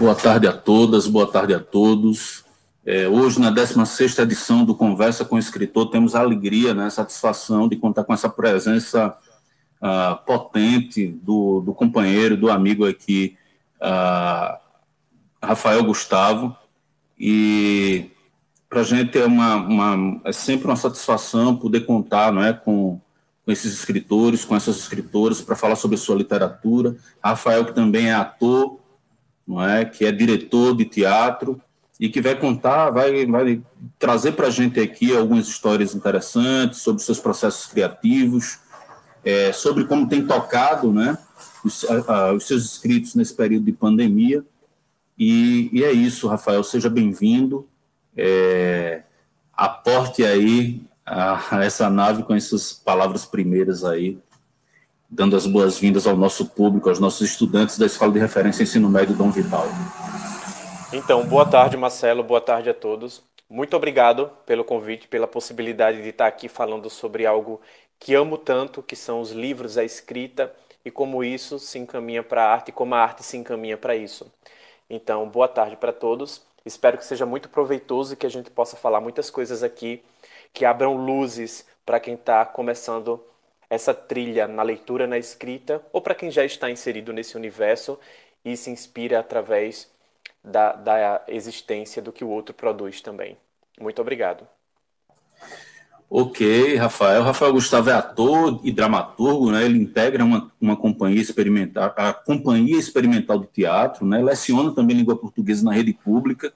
Boa tarde a todas, boa tarde a todos. Hoje, na 16ª edição do Conversa com o Escritor, temos a alegria, né, a satisfação de contar com essa presença potente do companheiro, do amigo aqui, Rafael Gustavo. E para a gente é sempre uma satisfação poder contar, não é, com esses escritores, com essas escritoras, para falar sobre sua literatura. Rafael, que também é ator, não é, que é diretor de teatro e que vai contar, vai trazer para a gente aqui algumas histórias interessantes sobre seus processos criativos, sobre como tem tocado, né, os seus escritos nesse período de pandemia. E é isso, Rafael, seja bem-vindo. Aporte aí a essa nave com essas palavras primeiras aí, dando as boas-vindas ao nosso público, aos nossos estudantes da Escola de Referência Ensino Médio Dom Vital. Então, boa tarde, Marcelo, boa tarde a todos. Muito obrigado pelo convite, pela possibilidade de estar aqui falando sobre algo que amo tanto, que são os livros, a escrita, e como isso se encaminha para a arte, e como a arte se encaminha para isso. Então, boa tarde para todos. Espero que seja muito proveitoso e que a gente possa falar muitas coisas aqui que abram luzes para quem está começando essa trilha na leitura, na escrita, ou para quem já está inserido nesse universo e se inspira através da existência do que o outro produz também. Muito obrigado. Ok, Rafael. Rafael Gustavo é ator e dramaturgo, né? Ele integra uma companhia experimental, a Companhia Experimental de Teatro, né? Leciona também língua portuguesa na rede pública.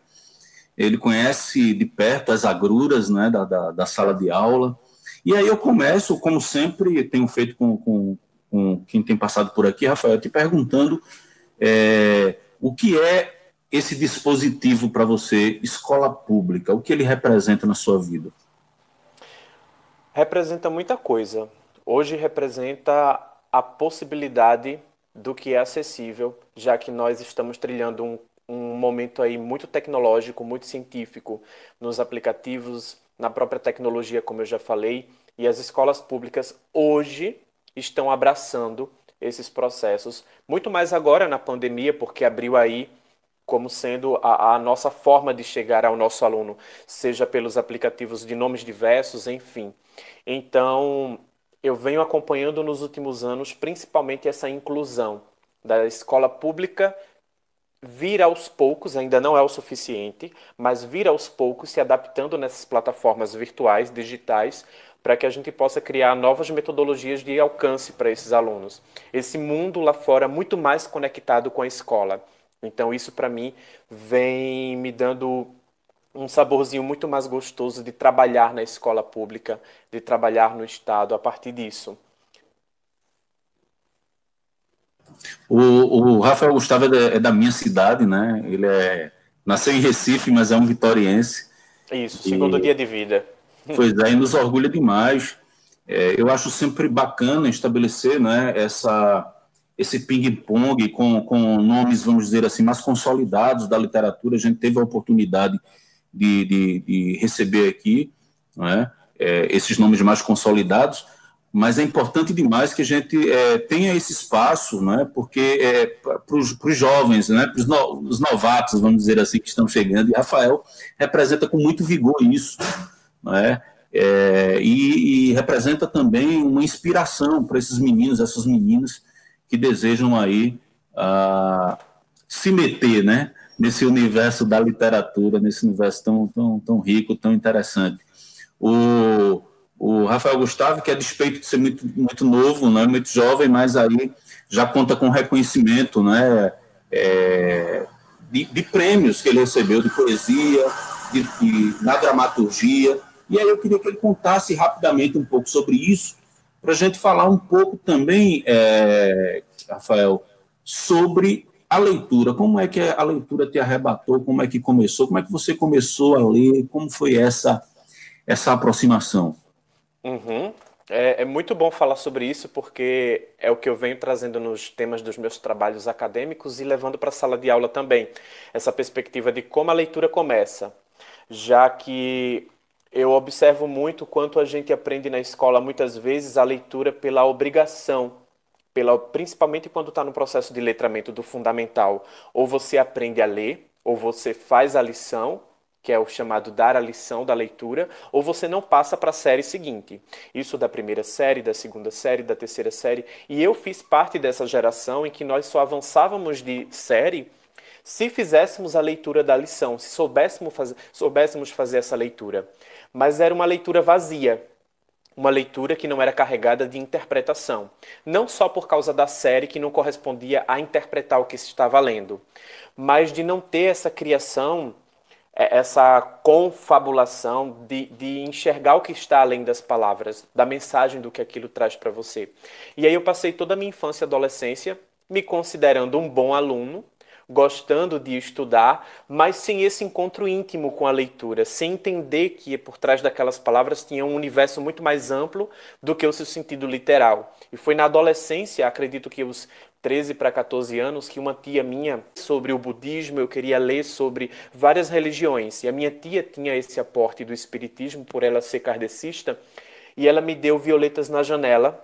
Ele conhece de perto as agruras, né, da sala de aula. E aí eu começo, como sempre tenho feito com quem tem passado por aqui, Rafael, te perguntando o que é esse dispositivo para você, escola pública, o que ele representa na sua vida? Representa muita coisa. Hoje representa a possibilidade do que é acessível, já que nós estamos trilhando um momento aí muito tecnológico, muito científico, nos aplicativos, na própria tecnologia, como eu já falei, e as escolas públicas hoje estão abraçando esses processos, muito mais agora na pandemia, porque abriu aí como sendo a nossa forma de chegar ao nosso aluno, seja pelos aplicativos de nomes diversos, enfim. Então, eu venho acompanhando nos últimos anos, principalmente essa inclusão da escola pública vir aos poucos, ainda não é o suficiente, mas vir aos poucos se adaptando nessas plataformas virtuais, digitais, para que a gente possa criar novas metodologias de alcance para esses alunos. Esse mundo lá fora muito mais conectado com a escola. Então, isso para mim vem me dando um saborzinho muito mais gostoso de trabalhar na escola pública, de trabalhar no Estado a partir disso. O Rafael Gustavo é da minha cidade, né? Ele nasceu em Recife, mas é um vitoriense. Isso, segundo E, dia de vida. pois é, e nos orgulha demais. Eu acho sempre bacana estabelecer, né, esse ping-pong com nomes, vamos dizer assim, mais consolidados da literatura. A gente teve a oportunidade de receber aqui, né, esses nomes mais consolidados, mas é importante demais que a gente tenha esse espaço, né, porque para os jovens, né, para os novatos, vamos dizer assim, que estão chegando, e Rafael representa com muito vigor isso, né, e representa também uma inspiração para esses meninos, essas meninas que desejam aí se meter, né, nesse universo da literatura, nesse universo tão rico, tão interessante. O Rafael Gustavo, que a despeito de ser muito novo, né, muito jovem, mas aí já conta com reconhecimento, né, de prêmios que ele recebeu de poesia, na dramaturgia. E aí eu queria que ele contasse rapidamente um pouco sobre isso, para a gente falar um pouco também, Rafael, sobre a leitura. Como é que a leitura te arrebatou? Como é que começou? Como é que você começou a ler? Como foi essa aproximação? Uhum. É muito bom falar sobre isso porque é o que eu venho trazendo nos temas dos meus trabalhos acadêmicos e levando para a sala de aula também. Essa perspectiva de como a leitura começa, já que eu observo muito quanto a gente aprende na escola muitas vezes a leitura pela obrigação principalmente quando está no processo de letramento do fundamental, ou você aprende a ler, ou você faz a lição, que é o chamado dar a lição da leitura, ou você não passa para a série seguinte. Isso da primeira série, da segunda série, da terceira série. E eu fiz parte dessa geração em que nós só avançávamos de série se fizéssemos a leitura da lição, se soubéssemos fazer essa leitura. Mas era uma leitura vazia, uma leitura que não era carregada de interpretação. Não só por causa da série que não correspondia a interpretar o que se estava lendo, mas de não ter essa criação, essa confabulação de enxergar o que está além das palavras, da mensagem do que aquilo traz para você. E aí eu passei toda a minha infância e adolescência me considerando um bom aluno, gostando de estudar, mas sem esse encontro íntimo com a leitura, sem entender que por trás daquelas palavras tinha um universo muito mais amplo do que o seu sentido literal. E foi na adolescência, acredito que os 13 para 14 anos, que uma tia minha, sobre o budismo, eu queria ler sobre várias religiões, e a minha tia tinha esse aporte do espiritismo, por ela ser kardecista, e ela me deu Violetas na Janela,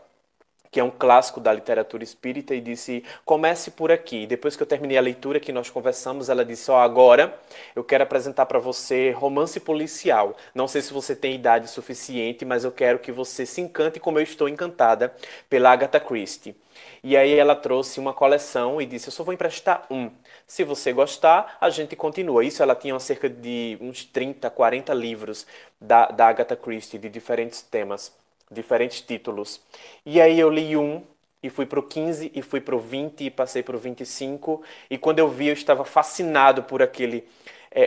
que é um clássico da literatura espírita, e disse, comece por aqui. Depois que eu terminei a leitura, que nós conversamos, ela disse, agora eu quero apresentar para você romance policial. Não sei se você tem idade suficiente, mas eu quero que você se encante como eu estou encantada pela Agatha Christie. E aí ela trouxe uma coleção e disse, eu só vou emprestar um. Se você gostar, a gente continua. Isso ela tinha cerca de uns 30, 40 livros da Agatha Christie, de diferentes temas, diferentes títulos. E aí eu li um, e fui para o 15, e fui para o 20, e passei para o 25, e quando eu vi, eu estava fascinado por aquele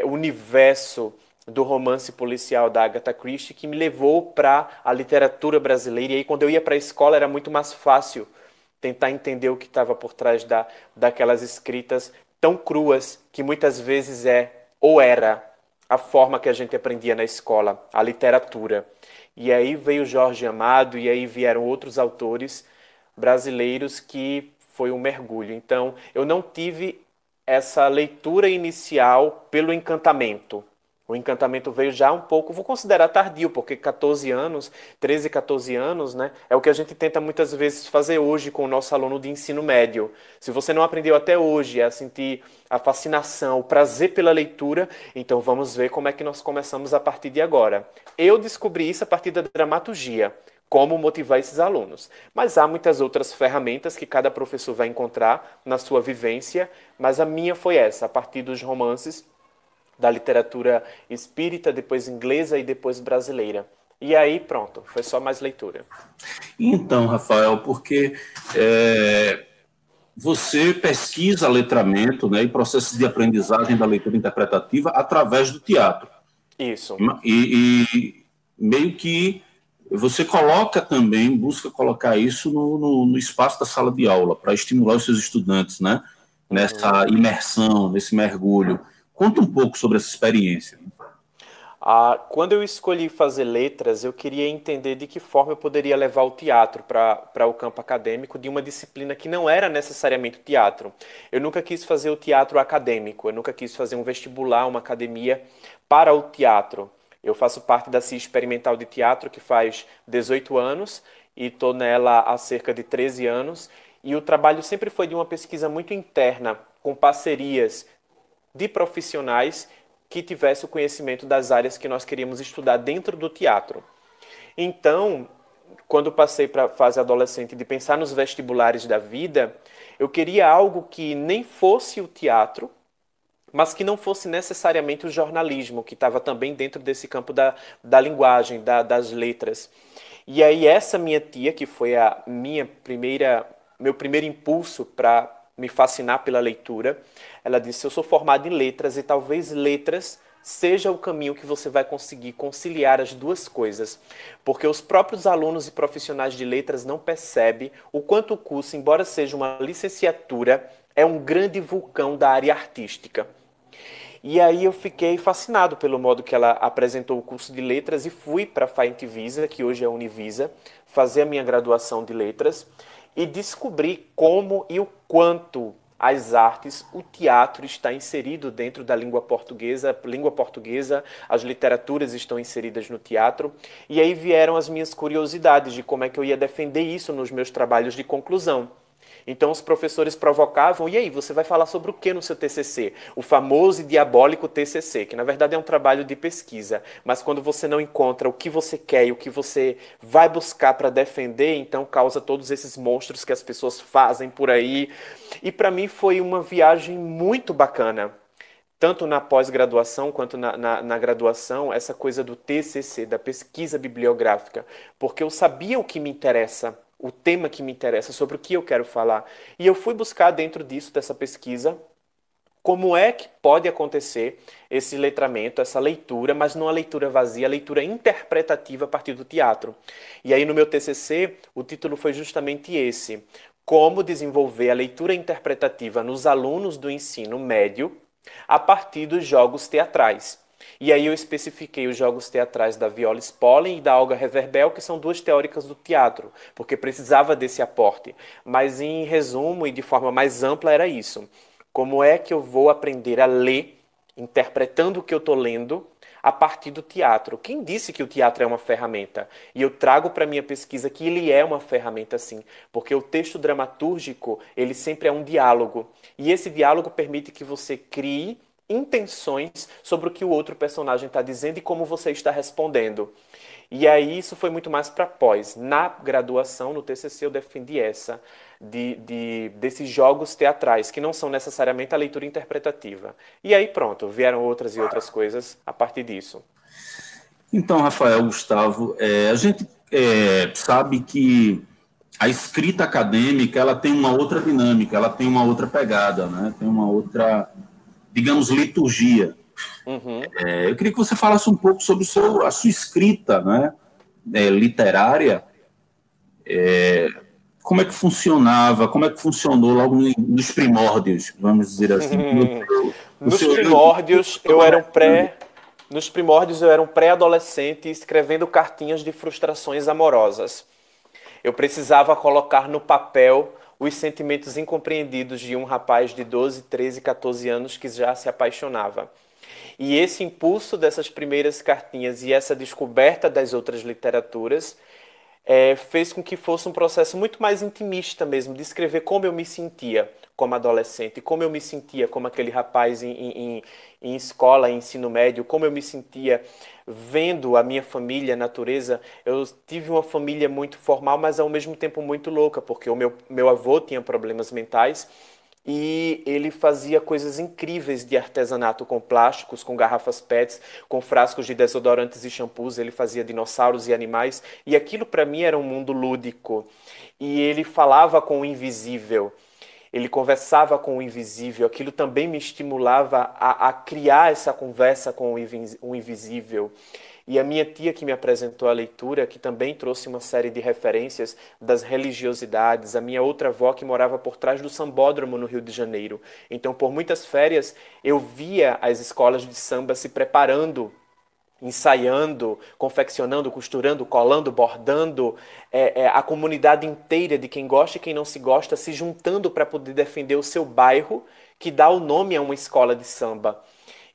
universo do romance policial da Agatha Christie, que me levou para a literatura brasileira, e aí quando eu ia para a escola era muito mais fácil tentar entender o que estava por trás daquelas escritas tão cruas, que muitas vezes ou era, a forma que a gente aprendia na escola, a literatura. E aí veio Jorge Amado, e aí vieram outros autores brasileiros que foi um mergulho. Então, eu não tive essa leitura inicial pelo encantamento. O encantamento veio já um pouco, vou considerar tardio, porque 14 anos, 13, 14 anos, né, é o que a gente tenta muitas vezes fazer hoje com o nosso aluno de ensino médio. Se você não aprendeu até hoje a sentir a fascinação, o prazer pela leitura, então vamos ver como é que nós começamos a partir de agora. Eu descobri isso a partir da dramaturgia, como motivar esses alunos. Mas há muitas outras ferramentas que cada professor vai encontrar na sua vivência, mas a minha foi essa, a partir dos romances, da literatura espírita, depois inglesa e depois brasileira. E aí, pronto, foi só mais leitura. Então, Rafael, porque você pesquisa letramento, né, e processos de aprendizagem da leitura interpretativa através do teatro. Isso. E meio que você coloca também, busca colocar isso no espaço da sala de aula, para estimular os seus estudantes, né, nessa imersão, nesse mergulho. Conta um pouco sobre essa experiência. Quando eu escolhi fazer letras, eu queria entender de que forma eu poderia levar o teatro para o campo acadêmico de uma disciplina que não era necessariamente teatro. Eu nunca quis fazer o teatro acadêmico, eu nunca quis fazer um vestibular, uma academia para o teatro. Eu faço parte da CIE Experimental de Teatro, que faz 18 anos, e estou nela há cerca de 13 anos, e o trabalho sempre foi de uma pesquisa muito interna, com parcerias de profissionais que tivessem o conhecimento das áreas que nós queríamos estudar dentro do teatro. Então, quando passei para a fase adolescente de pensar nos vestibulares da vida, eu queria algo que nem fosse o teatro, mas que não fosse necessariamente o jornalismo, que estava também dentro desse campo da linguagem, das letras. E aí essa minha tia, que foi meu primeiro impulso para me fascinar pela leitura, ela disse, eu sou formada em letras e talvez letras seja o caminho que você vai conseguir conciliar as duas coisas, porque os próprios alunos e profissionais de letras não percebem o quanto o curso, embora seja uma licenciatura, é um grande vulcão da área artística. E aí eu fiquei fascinado pelo modo que ela apresentou o curso de letras e fui para a Faentivisa, que hoje é a Univisa, fazer a minha graduação de letras, e descobri como e o quanto as artes, o teatro está inserido dentro da língua portuguesa, as literaturas estão inseridas no teatro, e aí vieram as minhas curiosidades de como é que eu ia defender isso nos meus trabalhos de conclusão. Então os professores provocavam, e aí, você vai falar sobre o que no seu TCC? O famoso e diabólico TCC, que na verdade é um trabalho de pesquisa, mas quando você não encontra o que você quer e o que você vai buscar para defender, então causa todos esses monstros que as pessoas fazem por aí. E para mim foi uma viagem muito bacana. Tanto na pós-graduação quanto na graduação, essa coisa do TCC, da pesquisa bibliográfica, porque eu sabia o que me interessa, o tema que me interessa, sobre o que eu quero falar. E eu fui buscar dentro disso, dessa pesquisa, como é que pode acontecer esse letramento, essa leitura, mas não a leitura vazia, a leitura interpretativa a partir do teatro. E aí no meu TCC, o título foi justamente esse: Como desenvolver a leitura interpretativa nos alunos do ensino médio a partir dos jogos teatrais. E aí eu especifiquei os jogos teatrais da Viola Spolin e da Olga Reverbel, que são duas teóricas do teatro, porque precisava desse aporte. Mas em resumo e de forma mais ampla era isso. Como é que eu vou aprender a ler, interpretando o que eu estou lendo, a partir do teatro? Quem disse que o teatro é uma ferramenta? E eu trago para minha pesquisa que ele é uma ferramenta sim, porque o texto dramatúrgico, ele sempre é um diálogo. E esse diálogo permite que você crie intenções sobre o que o outro personagem está dizendo e como você está respondendo. E aí isso foi muito mais para pós. Na graduação, no TCC, eu defendi essa, desses jogos teatrais, que não são necessariamente a leitura interpretativa. E aí pronto, vieram outras e outras coisas a partir disso. Então, Rafael, Gustavo, a gente sabe que a escrita acadêmica ela tem uma outra dinâmica, ela tem uma outra pegada, né? Tem uma outra, digamos, liturgia. Uhum. Eu queria que você falasse um pouco sobre a sua escrita, né? Literária. Como é que funcionava, como é que funcionou logo nos primórdios, vamos dizer assim? Nos primórdios, Nos primórdios eu era um pré-adolescente escrevendo cartinhas de frustrações amorosas. Eu precisava colocar no papel os sentimentos incompreendidos de um rapaz de 12, 13, 14 anos que já se apaixonava. E esse impulso dessas primeiras cartinhas e essa descoberta das outras literaturas fez com que fosse um processo muito mais intimista mesmo, de escrever como eu me sentia como adolescente, como eu me sentia como aquele rapaz em escola, em ensino médio, como eu me sentia vendo a minha família, a natureza. Eu tive uma família muito formal, mas ao mesmo tempo muito louca, porque o meu avô tinha problemas mentais e ele fazia coisas incríveis de artesanato com plásticos, com garrafas PETs, com frascos de desodorantes e shampoos. Ele fazia dinossauros e animais. E aquilo para mim era um mundo lúdico. E ele falava com o invisível. Ele conversava com o invisível. Aquilo também me estimulava a criar essa conversa com o invisível. E a minha tia que me apresentou a leitura, que também trouxe uma série de referências das religiosidades, a minha outra avó que morava por trás do Sambódromo no Rio de Janeiro. Então, por muitas férias, eu via as escolas de samba se preparando, ensaiando, confeccionando, costurando, colando, bordando, a comunidade inteira de quem gosta e quem não se gosta se juntando para poder defender o seu bairro, que dá o nome a uma escola de samba.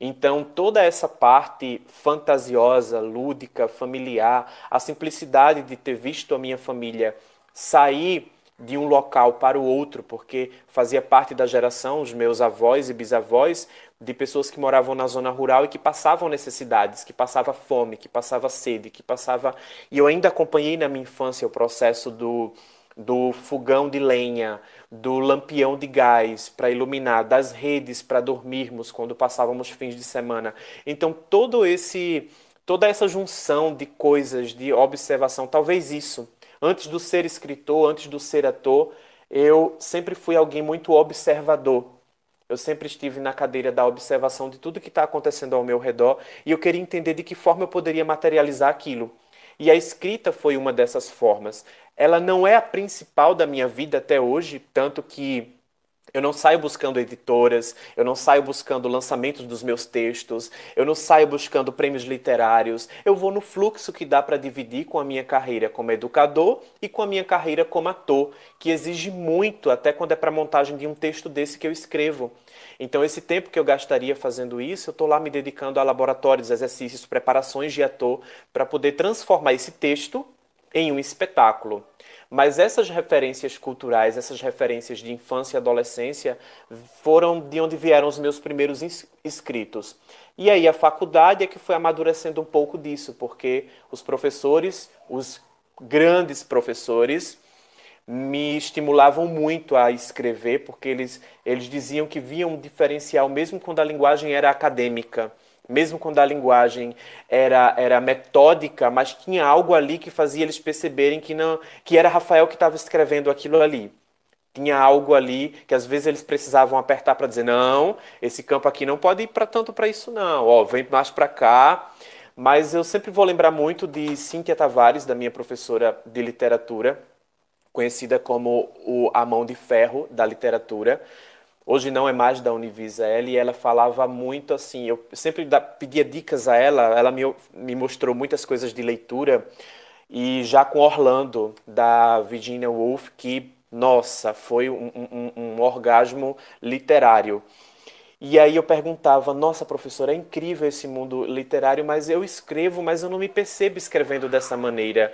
Então, toda essa parte fantasiosa, lúdica, familiar, a simplicidade de ter visto a minha família sair de um local para o outro, porque fazia parte da geração, os meus avós e bisavós, de pessoas que moravam na zona rural e que passavam necessidades, que passava fome, que passava sede, que passava... E eu ainda acompanhei na minha infância o processo do fogão de lenha, do lampião de gás para iluminar, das redes para dormirmos quando passávamos fins de semana. Então, toda essa junção de coisas, de observação, talvez isso. Antes do ser escritor, antes do ser ator, eu sempre fui alguém muito observador. Eu sempre estive na cadeira da observação de tudo que está acontecendo ao meu redor e eu queria entender de que forma eu poderia materializar aquilo. E a escrita foi uma dessas formas. Ela não é a principal da minha vida até hoje, tanto que eu não saio buscando editoras, eu não saio buscando lançamentos dos meus textos, eu não saio buscando prêmios literários. Eu vou no fluxo que dá para dividir com a minha carreira como educador e com a minha carreira como ator, que exige muito, até quando é para a montagem de um texto desse que eu escrevo. Então, esse tempo que eu gastaria fazendo isso, eu estou lá me dedicando a laboratórios, exercícios, preparações de ator, para poder transformar esse texto em um espetáculo. Mas essas referências culturais, essas referências de infância e adolescência foram de onde vieram os meus primeiros escritos. E aí a faculdade é que foi amadurecendo um pouco disso, porque os professores, os grandes professores, me estimulavam muito a escrever, porque eles diziam que viam um diferencial mesmo quando a linguagem era acadêmica, mesmo quando a linguagem era metódica, mas tinha algo ali que fazia eles perceberem que não, que era Rafael que estava escrevendo aquilo ali. Tinha algo ali que às vezes eles precisavam apertar para dizer, não, esse campo aqui não pode ir para tanto para isso não, ó, vem mais para cá. Mas eu sempre vou lembrar muito de Cíntia Tavares, da minha professora de literatura, conhecida como a mão de ferro da literatura. Hoje não é mais da Univisa ela, e ela falava muito assim, eu sempre pedia dicas a ela, ela me mostrou muitas coisas de leitura, e já com Orlando, da Virginia Woolf, que, nossa, foi um orgasmo literário. E aí eu perguntava, nossa, professora, é incrível esse mundo literário, mas eu escrevo, mas eu não me percebo escrevendo dessa maneira.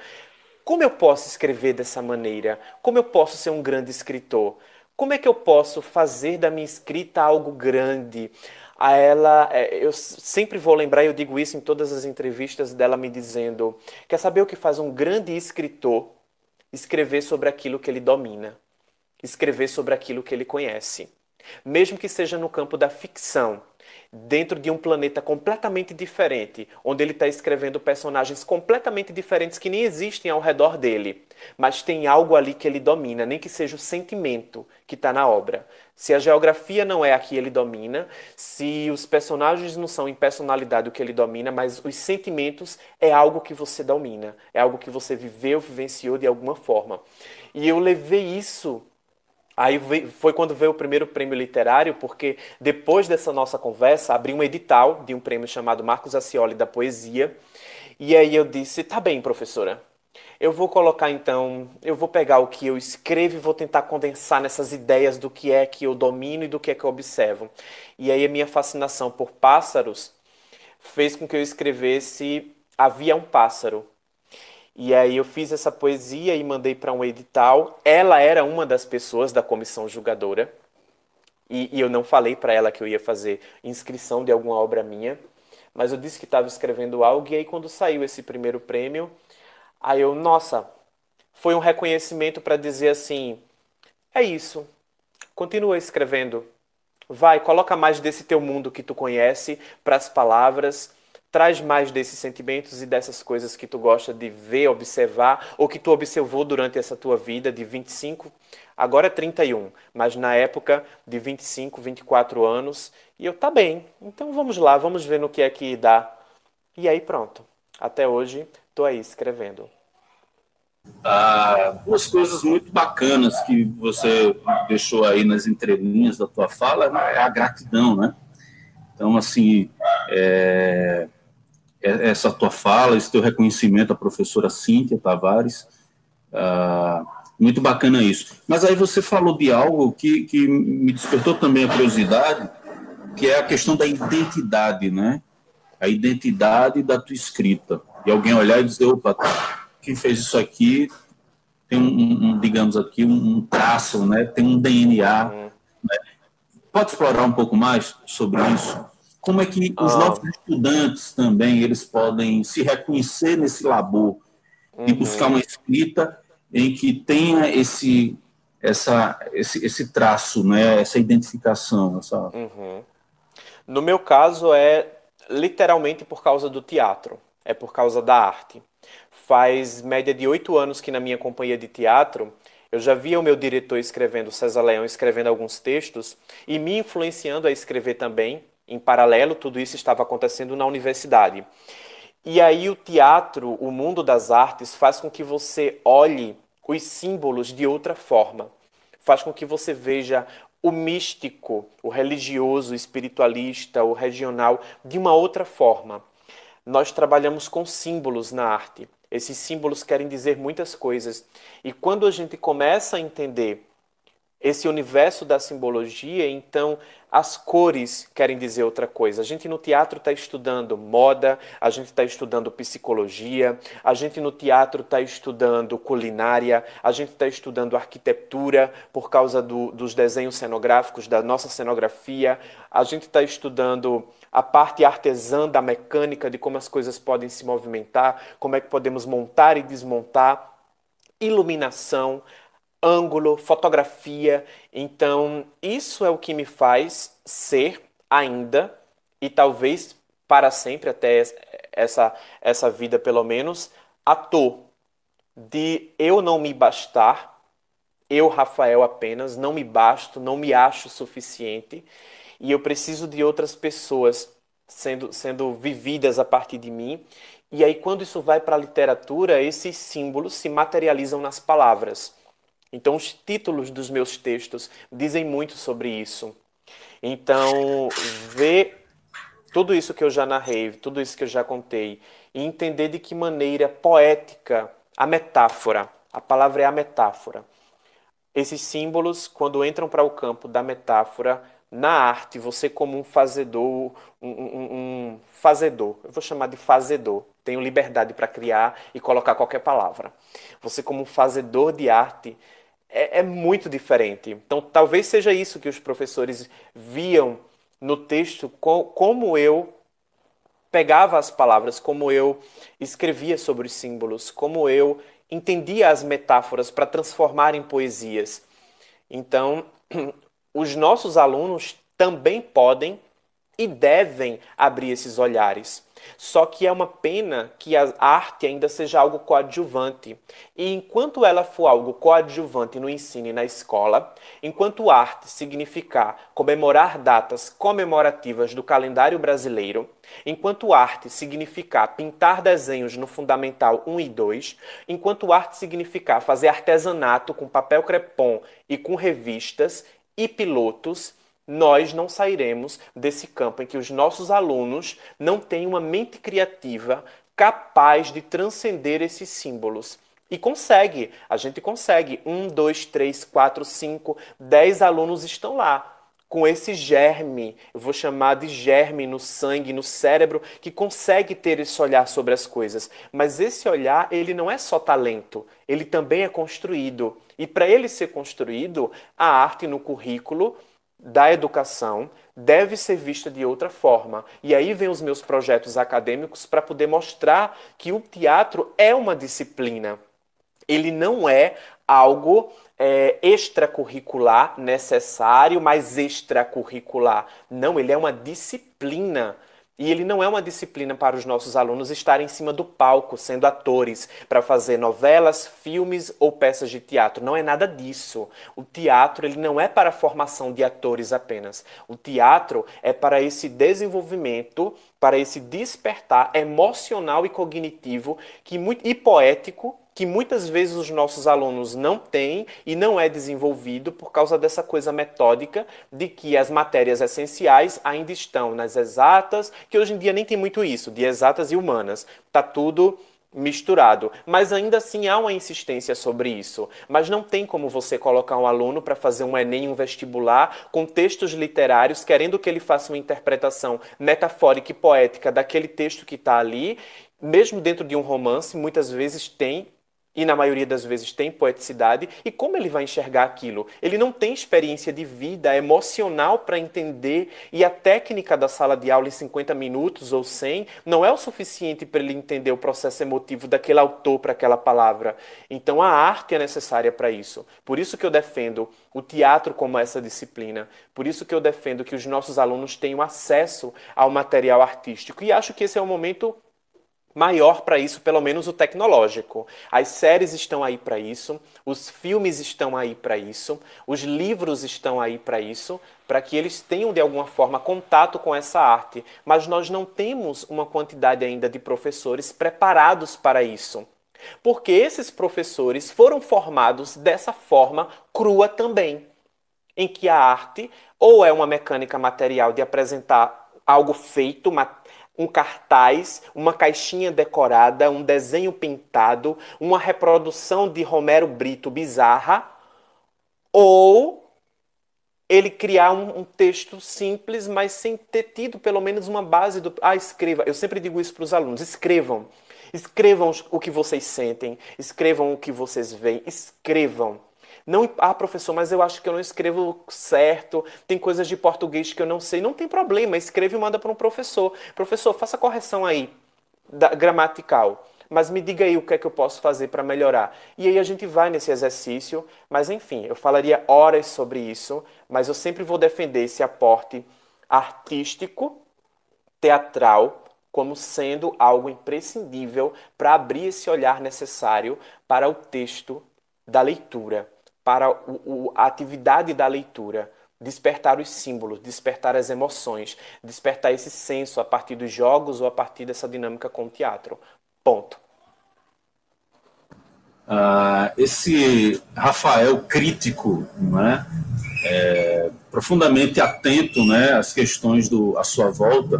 Como eu posso escrever dessa maneira? Como eu posso ser um grande escritor? Como é que eu posso fazer da minha escrita algo grande? A ela, eu sempre vou lembrar, e eu digo isso em todas as entrevistas dela me dizendo, quer saber o que faz um grande escritor? Escrever sobre aquilo que ele domina, escrever sobre aquilo que ele conhece. Mesmo que seja no campo da ficção, dentro de um planeta completamente diferente, onde ele está escrevendo personagens completamente diferentes que nem existem ao redor dele, mas tem algo ali que ele domina, nem que seja o sentimento que está na obra. Se a geografia não é a que ele domina, se os personagens não são em personalidade o que ele domina, mas os sentimentos é algo que você domina, é algo que você viveu, vivenciou de alguma forma. E eu levei isso. Aí foi quando veio o primeiro prêmio literário, porque depois dessa nossa conversa, abri um edital de um prêmio chamado Marcos Acioli da Poesia. E aí eu disse, tá bem, professora. Eu vou colocar então, eu vou pegar o que eu escrevo e vou tentar condensar nessas ideias do que é que eu domino e do que é que eu observo. E aí a minha fascinação por pássaros fez com que eu escrevesse Havia um Pássaro. E aí eu fiz essa poesia e mandei para um edital. Ela era uma das pessoas da comissão julgadora. E eu não falei para ela que eu ia fazer inscrição de alguma obra minha. Mas eu disse que estava escrevendo algo. E aí quando saiu esse primeiro prêmio, aí eu, nossa, foi um reconhecimento para dizer assim, é isso, continua escrevendo. Vai, coloca mais desse teu mundo que tu conhece para as palavras, traz mais desses sentimentos e dessas coisas que tu gosta de ver, observar, ou que tu observou durante essa tua vida de 25, agora é 31, mas na época de 25, 24 anos, e eu, tá bem, então vamos lá, vamos ver no que é que dá. E aí pronto, até hoje tô aí escrevendo. Duas coisas muito bacanas que você deixou aí nas entrelinhas da tua fala, né, é a gratidão, né? Então, assim, essa tua fala, esse teu reconhecimento à professora Cíntia Tavares, muito bacana isso. Mas aí você falou de algo que me despertou também a curiosidade, que é a questão da identidade, né? A identidade da tua escrita. E alguém olhar e dizer, opa, quem fez isso aqui tem digamos aqui, um traço, né? Tem um DNA. Uhum. Né? Pode explorar um pouco mais sobre isso? Como é que os nossos estudantes também eles podem se reconhecer nesse labor e buscar uma escrita em que tenha esse traço, né? Essa identificação, essa... No meu caso é literalmente por causa do teatro, é por causa da arte. Faz média de 8 anos que na minha companhia de teatro eu já via o meu diretor escrevendo, César Leão, escrevendo alguns textos e me influenciando a escrever também. Em paralelo, tudo isso estava acontecendo na universidade. E aí o teatro, o mundo das artes, faz com que você olhe os símbolos de outra forma. Faz com que você veja o místico, o religioso, o espiritualista, o regional de uma outra forma. Nós trabalhamos com símbolos na arte. Esses símbolos querem dizer muitas coisas. E quando a gente começa a entender esse universo da simbologia, então as cores querem dizer outra coisa. A gente no teatro está estudando moda, a gente está estudando psicologia, a gente no teatro está estudando culinária, a gente está estudando arquitetura por causa dos desenhos cenográficos, da nossa cenografia, a gente está estudando a parte artesã da mecânica, de como as coisas podem se movimentar, como é que podemos montar e desmontar, iluminação, ângulo, fotografia. Então, isso é o que me faz ser ainda, e talvez para sempre, até essa vida pelo menos, ator. De eu não me bastar, eu, Rafael, apenas, não me basto, não me acho suficiente, e eu preciso de outras pessoas sendo vividas a partir de mim. E aí, quando isso vai para a literatura, esses símbolos se materializam nas palavras. Então, os títulos dos meus textos dizem muito sobre isso. Então, ver tudo isso que eu já narrei, tudo isso que eu já contei, e entender de que maneira poética a metáfora, a palavra é a metáfora. Esses símbolos, quando entram para o campo da metáfora, na arte, você como um fazedor, um fazedor, eu vou chamar de fazedor, tenho liberdade para criar e colocar qualquer palavra. Você como um fazedor de arte, é muito diferente. Então, talvez seja isso que os professores viam no texto, como eu pegava as palavras, como eu escrevia sobre os símbolos, como eu entendia as metáforas para transformar em poesias. Então, os nossos alunos também podem e devem abrir esses olhares. Só que é uma pena que a arte ainda seja algo coadjuvante. E enquanto ela for algo coadjuvante no ensino e na escola, enquanto arte significar comemorar datas comemorativas do calendário brasileiro, enquanto arte significar pintar desenhos no Fundamental 1 e 2, enquanto arte significar fazer artesanato com papel crepom e com revistas e pilotos, nós não sairemos desse campo em que os nossos alunos não têm uma mente criativa capaz de transcender esses símbolos. E consegue, a gente consegue. 1, 2, 3, 4, 5, 10 alunos estão lá com esse germe, eu vou chamar de germe no sangue, no cérebro, que consegue ter esse olhar sobre as coisas. Mas esse olhar, ele não é só talento, ele também é construído. E para ele ser construído, a arte no currículo da educação deve ser vista de outra forma. E aí vem os meus projetos acadêmicos para poder mostrar que o teatro é uma disciplina. Ele não é algo extracurricular necessário, mas extracurricular. Não, ele é uma disciplina. E ele não é uma disciplina para os nossos alunos estarem em cima do palco, sendo atores, para fazer novelas, filmes ou peças de teatro. Não é nada disso. O teatro ele não é para a formação de atores apenas. O teatro é para esse desenvolvimento, para esse despertar emocional e cognitivo e poético, que muitas vezes os nossos alunos não têm e não é desenvolvido por causa dessa coisa metódica de que as matérias essenciais ainda estão nas exatas, que hoje em dia nem tem muito isso, de exatas e humanas. Está tudo misturado. Mas ainda assim há uma insistência sobre isso. Mas não tem como você colocar um aluno para fazer um Enem, um vestibular, com textos literários, querendo que ele faça uma interpretação metafórica e poética daquele texto que está ali, mesmo dentro de um romance, muitas vezes tem, e na maioria das vezes tem poeticidade, e como ele vai enxergar aquilo? Ele não tem experiência de vida emocional para entender, e a técnica da sala de aula em 50 minutos ou 100 não é o suficiente para ele entender o processo emotivo daquele autor para aquela palavra. Então a arte é necessária para isso. Por isso que eu defendo o teatro como essa disciplina. Por isso que eu defendo que os nossos alunos tenham acesso ao material artístico. E acho que esse é o momento maior para isso, pelo menos o tecnológico. As séries estão aí para isso, os filmes estão aí para isso, os livros estão aí para isso, para que eles tenham de alguma forma contato com essa arte. Mas nós não temos uma quantidade ainda de professores preparados para isso. Porque esses professores foram formados dessa forma crua também, em que a arte ou é uma mecânica material de apresentar algo feito, um cartaz, uma caixinha decorada, um desenho pintado, uma reprodução de Romero Brito bizarra, ou ele criar um texto simples, mas sem ter tido pelo menos uma base do. Ah, escreva. Eu sempre digo isso para os alunos: escrevam. Escrevam o que vocês sentem, escrevam o que vocês veem, escrevam. Não, ah, professor, mas eu acho que eu não escrevo certo, tem coisas de português que eu não sei. Não tem problema, escreve e manda para um professor. Professor, faça correção aí, gramatical. Mas me diga aí o que é que eu posso fazer para melhorar. E aí a gente vai nesse exercício, mas enfim, eu falaria horas sobre isso, mas eu sempre vou defender esse aporte artístico, teatral, como sendo algo imprescindível para abrir esse olhar necessário para o texto da leitura, para a atividade da leitura. Despertar os símbolos, despertar as emoções, despertar esse senso a partir dos jogos ou a partir dessa dinâmica com o teatro. Ponto. Esse Rafael crítico, né, profundamente atento, né, às questões à sua volta,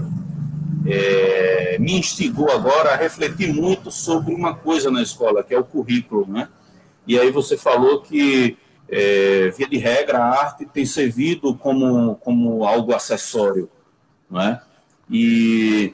me instigou agora a refletir muito sobre uma coisa na escola, que é o currículo, né? E aí você falou que, via de regra, a arte tem servido como algo acessório, não é? E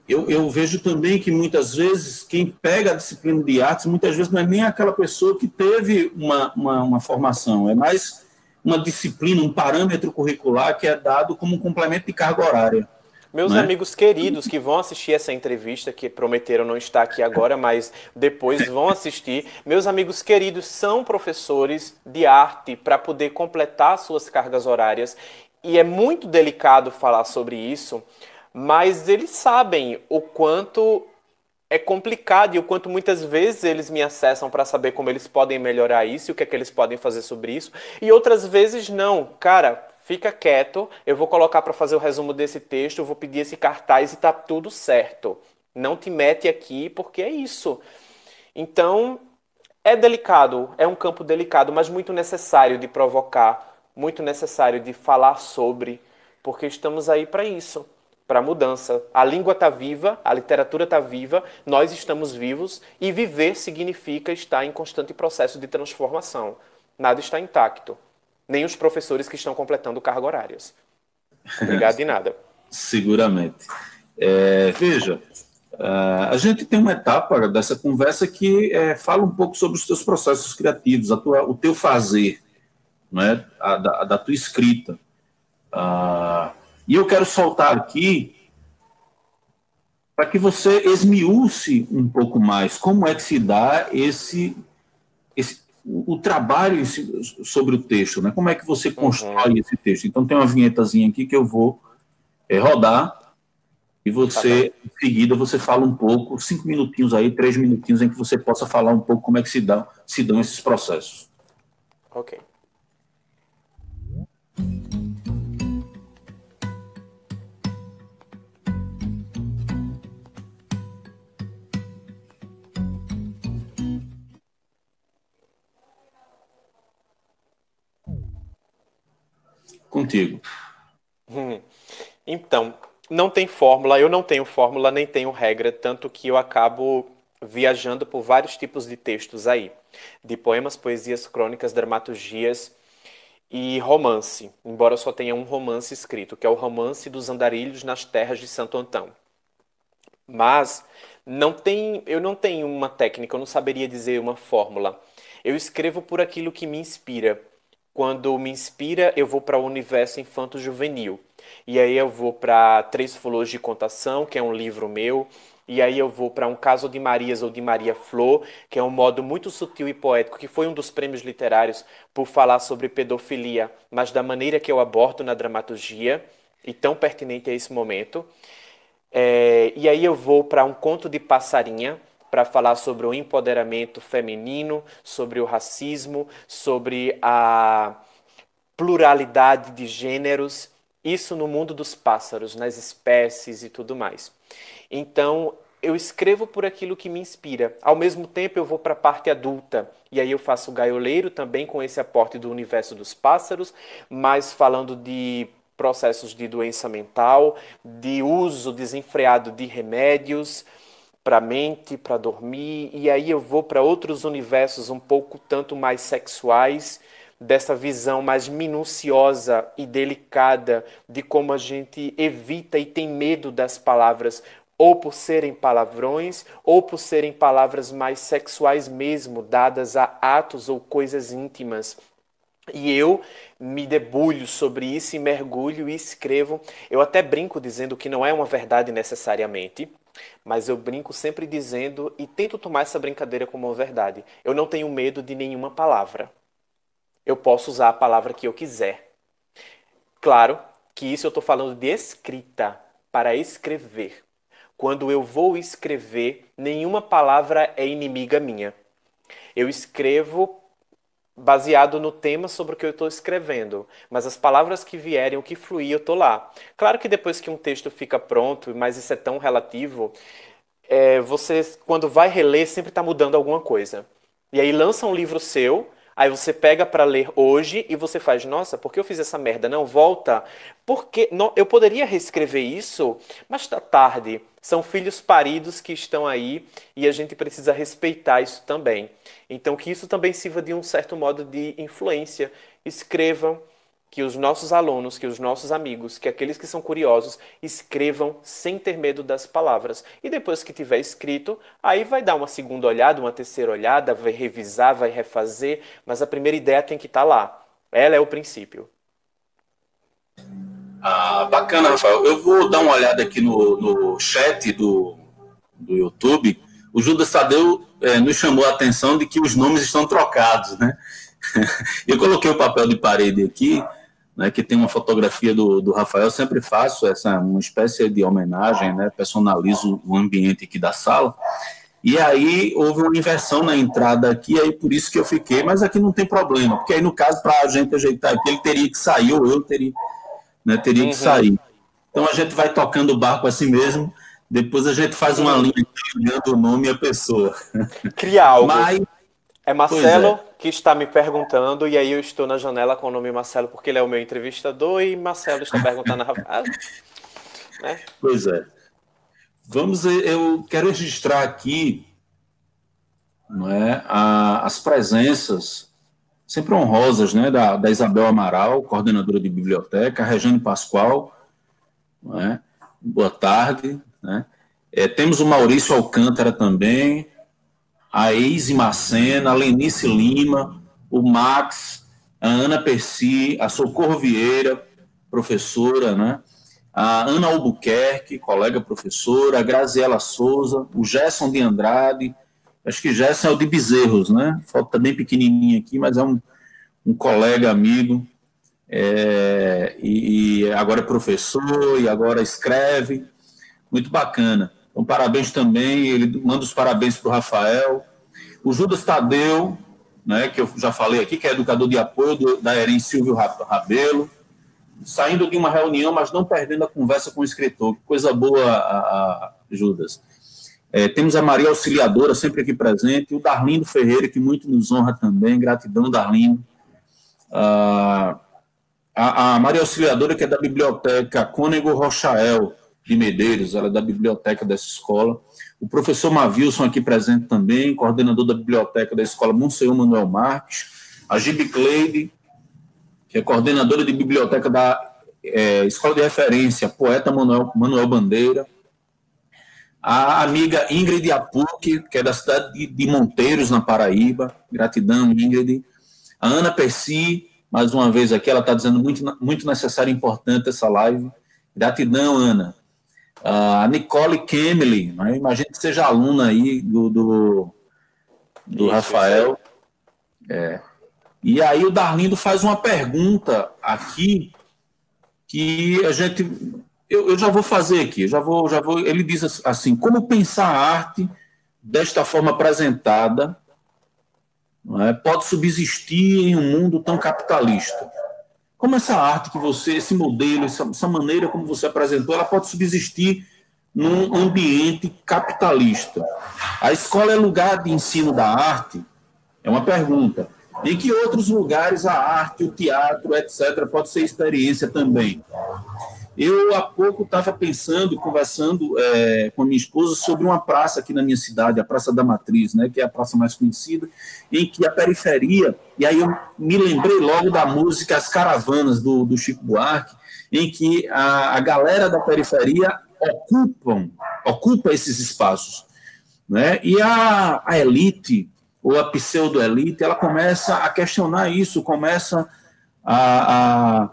eu vejo também que muitas vezes quem pega a disciplina de artes, muitas vezes não é nem aquela pessoa que teve uma formação, é mais uma disciplina, um parâmetro curricular que é dado como um complemento de carga horária. Meus Né? amigos queridos que vão assistir essa entrevista, que prometeram não estar aqui agora, mas depois vão assistir, meus amigos queridos são professores de arte para poder completar suas cargas horárias. E é muito delicado falar sobre isso, mas eles sabem o quanto é complicado e o quanto muitas vezes eles me acessam para saber como eles podem melhorar isso e o que é que eles podem fazer sobre isso. E outras vezes não. Cara, fica quieto, eu vou colocar para fazer o resumo desse texto, eu vou pedir esse cartaz e tá tudo certo. Não te mete aqui porque é isso. Então, é delicado, é um campo delicado, mas muito necessário de provocar, muito necessário de falar sobre, porque estamos aí para isso, para mudança. A língua está viva, a literatura está viva, nós estamos vivos e viver significa estar em constante processo de transformação. Nada está intacto, nem os professores que estão completando cargas horárias. Obrigado de nada. Seguramente. Veja, a gente tem uma etapa dessa conversa que fala um pouco sobre os teus processos criativos, o teu fazer, né, da tua escrita. E eu quero soltar aqui para que você esmiúce um pouco mais como é que se dá o trabalho sobre o texto, né? Como é que você constrói esse texto. Então tem uma vinhetazinha aqui que eu vou rodar e você, em seguida, você fala um pouco, 5 minutinhos aí, 3 minutinhos, em que você possa falar um pouco como é que se dão esses processos. Ok. Contigo. Então, não tem fórmula, eu não tenho fórmula, nem tenho regra, tanto que eu acabo viajando por vários tipos de textos aí, de poemas, poesias, crônicas, dramaturgias e romance, embora eu só tenha um romance escrito, que é o Romance dos Andarilhos nas Terras de Santo Antão. Mas eu não tenho uma técnica, eu não saberia dizer uma fórmula. Eu escrevo por aquilo que me inspira. Quando me inspira, eu vou para o universo infanto-juvenil. E aí eu vou para Três Flores de Contação, que é um livro meu. E aí eu vou para Um Caso de Marias ou de Maria Flor, que é um modo muito sutil e poético, que foi um dos prêmios literários por falar sobre pedofilia, mas da maneira que eu abordo na dramaturgia, e tão pertinente a esse momento. E aí eu vou para Um Conto de Passarinha, para falar sobre o empoderamento feminino, sobre o racismo, sobre a pluralidade de gêneros, isso no mundo dos pássaros, nas espécies e tudo mais. Então, eu escrevo por aquilo que me inspira. Ao mesmo tempo, eu vou para a parte adulta, e aí eu faço gaioleiro também com esse aporte do universo dos pássaros, mas falando de processos de doença mental, de uso desenfreado de remédios para a mente, para dormir, e aí eu vou para outros universos um pouco tanto mais sexuais, dessa visão mais minuciosa e delicada de como a gente evita e tem medo das palavras, ou por serem palavrões, ou por serem palavras mais sexuais mesmo, dadas a atos ou coisas íntimas. E eu me debulho sobre isso e mergulho e escrevo. Eu até brinco dizendo que não é uma verdade necessariamente, mas eu brinco sempre dizendo e tento tomar essa brincadeira como uma verdade. Eu não tenho medo de nenhuma palavra. Eu posso usar a palavra que eu quiser. Claro que isso eu estou falando de escrita, para escrever. Quando eu vou escrever, nenhuma palavra é inimiga minha. Eu escrevo baseado no tema sobre o que eu estou escrevendo, mas as palavras que vierem, o que fluir, eu estou lá. Claro que depois que um texto fica pronto, mas isso é tão relativo, você, quando vai reler, sempre está mudando alguma coisa. E aí lança um livro seu, aí você pega para ler hoje e você faz, nossa, por que eu fiz essa merda? Não, volta. Porque não, eu poderia reescrever isso, mas está tarde. São filhos paridos que estão aí e a gente precisa respeitar isso também. Então, que isso também sirva de um certo modo de influência. Escrevam, que os nossos alunos, que os nossos amigos, que aqueles que são curiosos, escrevam sem ter medo das palavras. E depois que tiver escrito, aí vai dar uma segunda olhada, uma terceira olhada, vai revisar, vai refazer, mas a primeira ideia tem que estar lá. Ela é o princípio. Bacana, Rafael. Eu vou dar uma olhada aqui no chat do YouTube. O Judas Tadeu nos chamou a atenção de que os nomes estão trocados, né? Eu coloquei o papel de parede aqui, né, que tem uma fotografia do Rafael. Eu sempre faço uma espécie de homenagem, né? Personalizo o ambiente aqui da sala. E aí houve uma inversão na entrada aqui, aí por isso que eu fiquei. Mas aqui não tem problema, porque aí no caso, para a gente ajeitar aqui, ele teria que sair, ou eu teria que sair. Então a gente vai tocando o barco assim mesmo, depois a gente faz uma linha ligando o nome e a pessoa. Cria algo. É Marcelo que está me perguntando, e aí eu estou na janela com o nome Marcelo, porque ele é o meu entrevistador, e Marcelo está perguntando a Rafael. Né? Pois é. Eu quero registrar aqui, não é, as presenças sempre honrosas, né, da Isabel Amaral, coordenadora de biblioteca, a Regiane Pascoal, não é? Boa tarde. Né? Temos o Maurício Alcântara também, a Eise Macena, a Lenice Lima, o Max, a Ana Percy, a Socorro Vieira, professora, né? A Ana Albuquerque, colega professora, a Graziela Souza, o Gerson de Andrade, acho que Gerson é o de Bezerros, né? Foto tá bem pequenininha aqui, mas é um colega, amigo, e agora é professor, e agora escreve, muito bacana. Então, parabéns também, ele manda os parabéns para o Rafael. O Judas Tadeu, né, que eu já falei aqui, que é educador de apoio da Eren Silvio Rabelo, saindo de uma reunião, mas não perdendo a conversa com o escritor. Que coisa boa, Judas. Temos a Maria Auxiliadora, sempre aqui presente, o Darlindo Ferreira, que muito nos honra também, gratidão, Darlindo. A Maria Auxiliadora, que é da Biblioteca Cônego Rochael de Medeiros, ela é da biblioteca dessa escola. O professor Mavilson, aqui presente também, coordenador da biblioteca da escola Monsenhor Manuel Marques. A Gibi Cleide, que é coordenadora de biblioteca da Escola de Referência, poeta Manuel Bandeira. A amiga Ingrid Apuc, que é da cidade de Monteiros, na Paraíba. Gratidão, Ingrid. A Ana Percy, mais uma vez aqui, ela está dizendo muito necessária e importante essa live. Gratidão, Ana. A Nicole Kemely, né? Imagino que seja aluna aí do Rafael. E aí o Darlindo faz uma pergunta aqui que a gente... Eu já vou fazer aqui, ele diz assim, como pensar a arte desta forma apresentada, não é, pode subsistir em um mundo tão capitalista? Como essa arte que esse modelo, essa maneira como você apresentou, ela pode subsistir num ambiente capitalista? A escola é lugar de ensino da arte? É uma pergunta. Em que outros lugares a arte, o teatro, etc., pode ser experiência também? Eu, há pouco, estava pensando, conversando com a minha esposa sobre uma praça aqui na minha cidade, a Praça da Matriz, né, que é a praça mais conhecida, em que a periferia, e aí eu me lembrei logo da música As Caravanas, do Chico Buarque, em que a galera da periferia ocupa esses espaços, né? E a elite, ou a pseudo-elite, ela começa a questionar isso, começa a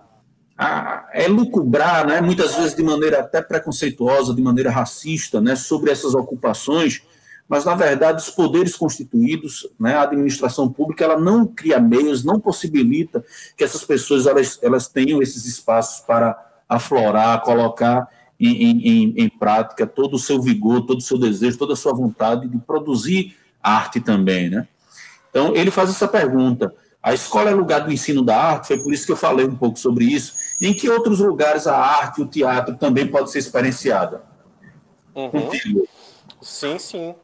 lucubrar, né, muitas vezes de maneira até preconceituosa, de maneira racista, né, sobre essas ocupações, mas, na verdade, os poderes constituídos, né, a administração pública, ela não cria meios, não possibilita que essas pessoas elas tenham esses espaços para aflorar, colocar em prática todo o seu vigor, todo o seu desejo, toda a sua vontade de produzir arte também, né? Então, ele faz essa pergunta: a escola é lugar do ensino da arte? Foi por isso que eu falei um pouco sobre isso. Em que outros lugares a arte, o teatro também pode ser experienciada? Uhum. Sim, sim.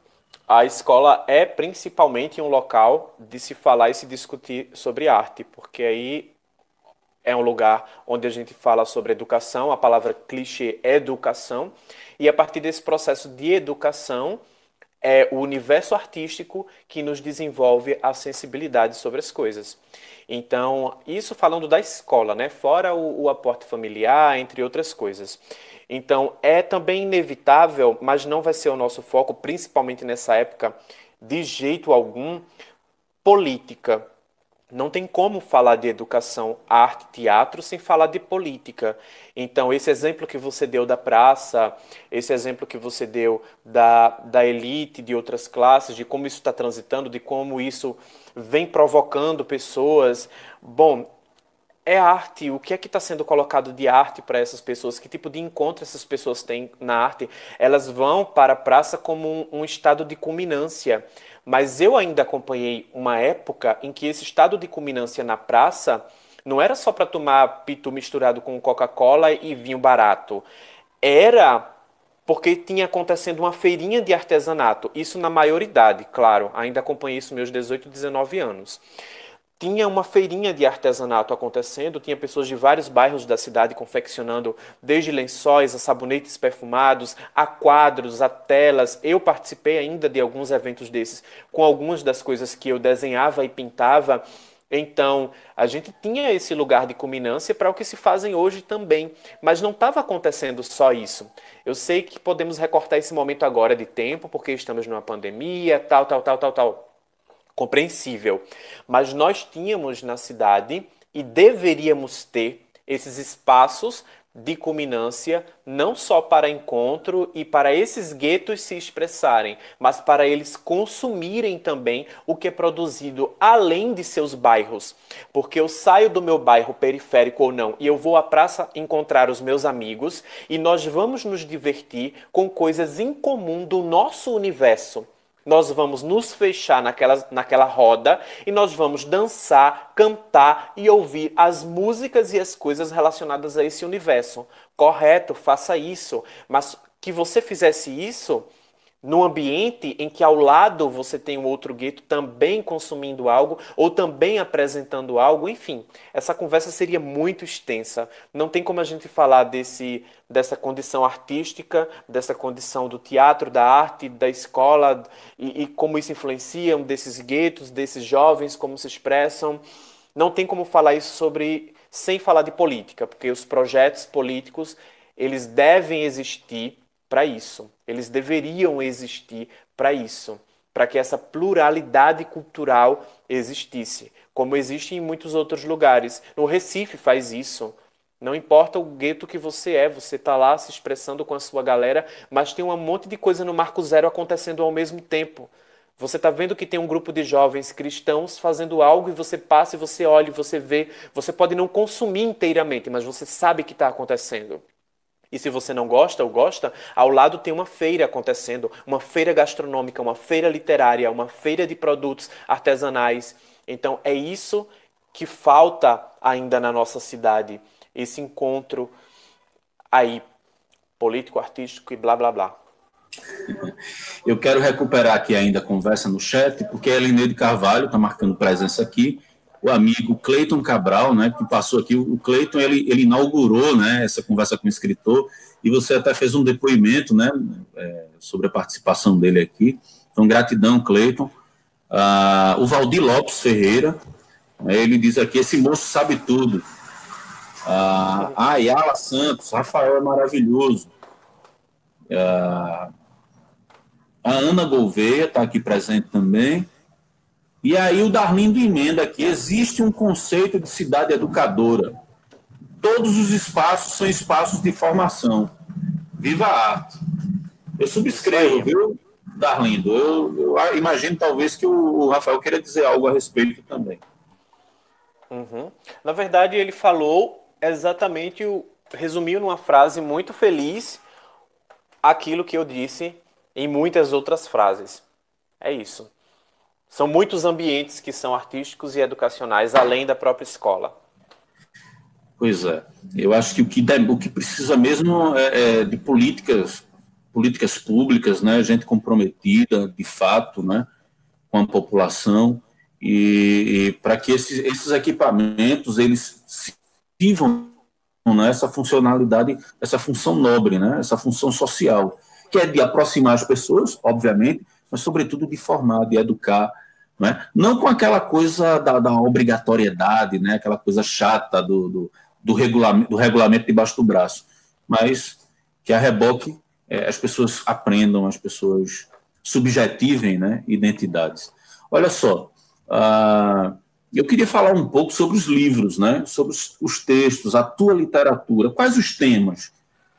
A escola é principalmente um local de se falar e se discutir sobre arte, porque aí é um lugar onde a gente fala sobre educação, a palavra clichê é educação, e a partir desse processo de educação é o universo artístico que nos desenvolve a sensibilidade sobre as coisas. Então, isso falando da escola, né? Fora o aporte familiar, entre outras coisas. Então, é também inevitável, mas não vai ser o nosso foco, principalmente nessa época, de jeito algum, política. Não tem como falar de educação, arte, teatro sem falar de política. Então, esse exemplo que você deu da praça, esse exemplo que você deu da elite, de outras classes, de como isso está transitando, de como isso vem provocando pessoas. Bom, é arte. O que é que está sendo colocado de arte para essas pessoas? Que tipo de encontro essas pessoas têm na arte? Elas vão para a praça como um estado de culminância. Mas eu ainda acompanhei uma época em que esse estado de culminância na praça não era só para tomar pitu misturado com Coca-Cola e vinho barato. Era porque tinha acontecendo uma feirinha de artesanato. Isso na maioridade, claro. Ainda acompanhei isso meus 18, 19 anos. Tinha uma feirinha de artesanato acontecendo, tinha pessoas de vários bairros da cidade confeccionando desde lençóis a sabonetes perfumados, a quadros, a telas. Eu participei ainda de alguns eventos desses, com algumas das coisas que eu desenhava e pintava. Então, a gente tinha esse lugar de culminância para o que se fazem hoje também, mas não estava acontecendo só isso. Eu sei que podemos recortar esse momento agora de tempo, porque estamos numa pandemia, tal, tal, tal, tal, tal, compreensível. Mas nós tínhamos na cidade e deveríamos ter esses espaços de culminância, não só para encontro e para esses guetos se expressarem, mas para eles consumirem também o que é produzido além de seus bairros. Porque eu saio do meu bairro periférico ou não e eu vou à praça encontrar os meus amigos e nós vamos nos divertir com coisas em comum do nosso universo. Nós vamos nos fechar naquela roda e nós vamos dançar, cantar e ouvir as músicas e as coisas relacionadas a esse universo. Correto, faça isso. Mas que você fizesse isso num ambiente em que ao lado você tem um outro gueto também consumindo algo ou também apresentando algo, enfim, essa conversa seria muito extensa. Não tem como a gente falar dessa condição artística, dessa condição do teatro, da arte, da escola e como isso influencia desses guetos, desses jovens, como se expressam. Não tem como falar isso sem falar de política, porque os projetos políticos, eles devem existir para isso. Eles deveriam existir para isso, para que essa pluralidade cultural existisse, como existe em muitos outros lugares. O Recife faz isso. Não importa o gueto que você está lá se expressando com a sua galera, mas tem um monte de coisa no Marco Zero acontecendo ao mesmo tempo. Você está vendo que tem um grupo de jovens cristãos fazendo algo e você passa e você olha e você vê. Você pode não consumir inteiramente, mas você sabe que está acontecendo. E se você não gosta ou gosta, ao lado tem uma feira acontecendo, uma feira gastronômica, uma feira literária, uma feira de produtos artesanais. Então é isso que falta ainda na nossa cidade, esse encontro aí político, artístico e blá blá blá. Eu quero recuperar aqui ainda a conversa no chat, porque a Elineide Carvalho está marcando presença aqui o amigo Cleiton Cabral, né, que passou aqui. O Cleiton, ele inaugurou, né, essa conversa com o escritor, e você até fez um depoimento, né, sobre a participação dele aqui. Então, gratidão, Cleiton. O Valdir Lopes Ferreira, né, ele diz aqui, esse moço sabe tudo. A Ayala Santos, Rafael é maravilhoso. A Ana Gouveia está aqui presente também. E aí o Darlindo emenda aqui, existe um conceito de cidade educadora. Todos os espaços são espaços de formação. Viva a arte. Eu subscrevo, viu, Darlindo? Eu imagino talvez que o Rafael queira dizer algo a respeito também. Uhum. Na verdade, ele falou exatamente, resumiu numa frase muito feliz aquilo que eu disse em muitas outras frases. É isso. São muitos ambientes que são artísticos e educacionais, além da própria escola. Pois é. Eu acho que o que precisa mesmo é de políticas públicas, né? Gente comprometida, de fato, né? Com a população, e para que esses equipamentos eles sirvam, né, essa funcionalidade, essa função nobre, né, essa função social, que é de aproximar as pessoas, obviamente, mas sobretudo de formar, de educar, né, não com aquela coisa da obrigatoriedade, né, aquela coisa chata do regulamento debaixo do braço, mas que a reboque as pessoas aprendam, as pessoas subjetivem, né, identidades. Olha só, eu queria falar um pouco sobre os livros, né? Sobre os textos, a tua literatura. Quais os temas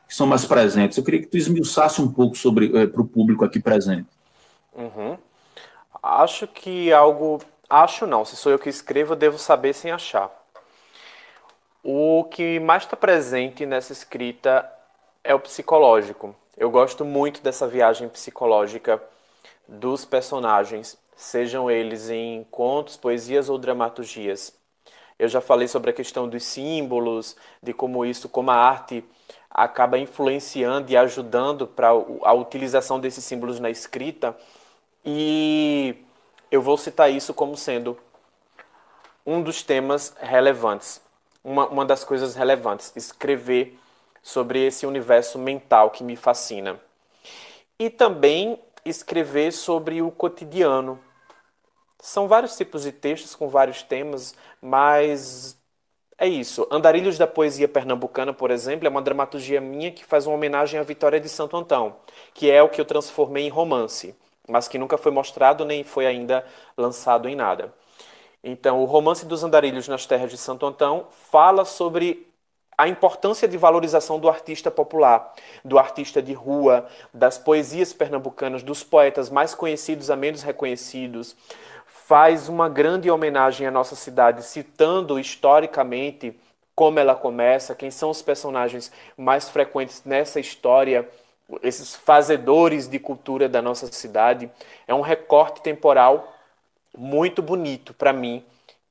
que são mais presentes? Eu queria que tu esmiuçasse um pouco sobre para o público aqui presente. Uhum. Acho que algo. Acho não, se sou eu que escrevo, eu devo saber sem achar. O que mais está presente nessa escrita é o psicológico. Eu gosto muito dessa viagem psicológica dos personagens, sejam eles em contos, poesias ou dramaturgias. Eu já falei sobre a questão dos símbolos, de como isso, como a arte acaba influenciando e ajudando para a utilização desses símbolos na escrita. E eu vou citar isso como sendo um dos temas relevantes, uma das coisas relevantes, escrever sobre esse universo mental que me fascina. E também escrever sobre o cotidiano. São vários tipos de textos com vários temas, mas é isso. Andarilhos da Poesia Pernambucana, por exemplo, é uma dramaturgia minha que faz uma homenagem à Vitória de Santo Antão, que é o que eu transformei em romance, mas que nunca foi mostrado nem foi ainda lançado em nada. Então, o Romance dos Andarilhos nas Terras de Santo Antão fala sobre a importância de valorização do artista popular, do artista de rua, das poesias pernambucanas, dos poetas mais conhecidos a menos reconhecidos. Faz uma grande homenagem à nossa cidade, citando historicamente como ela começa, quem são os personagens mais frequentes nessa história, esses fazedores de cultura da nossa cidade. É um recorte temporal muito bonito para mim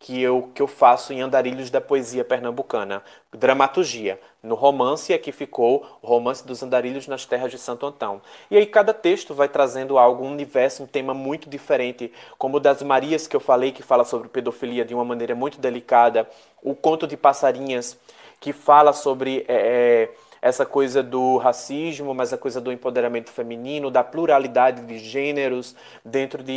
que eu faço em Andarilhos da Poesia Pernambucana. Dramaturgia. No romance é que ficou o Romance dos Andarilhos nas Terras de Santo Antão. E aí cada texto vai trazendo algo, um universo, um tema muito diferente, como o das Marias que eu falei, que fala sobre pedofilia de uma maneira muito delicada. O Conto de Passarinhas, que fala sobre essa coisa do racismo, mas a coisa do empoderamento feminino, da pluralidade de gêneros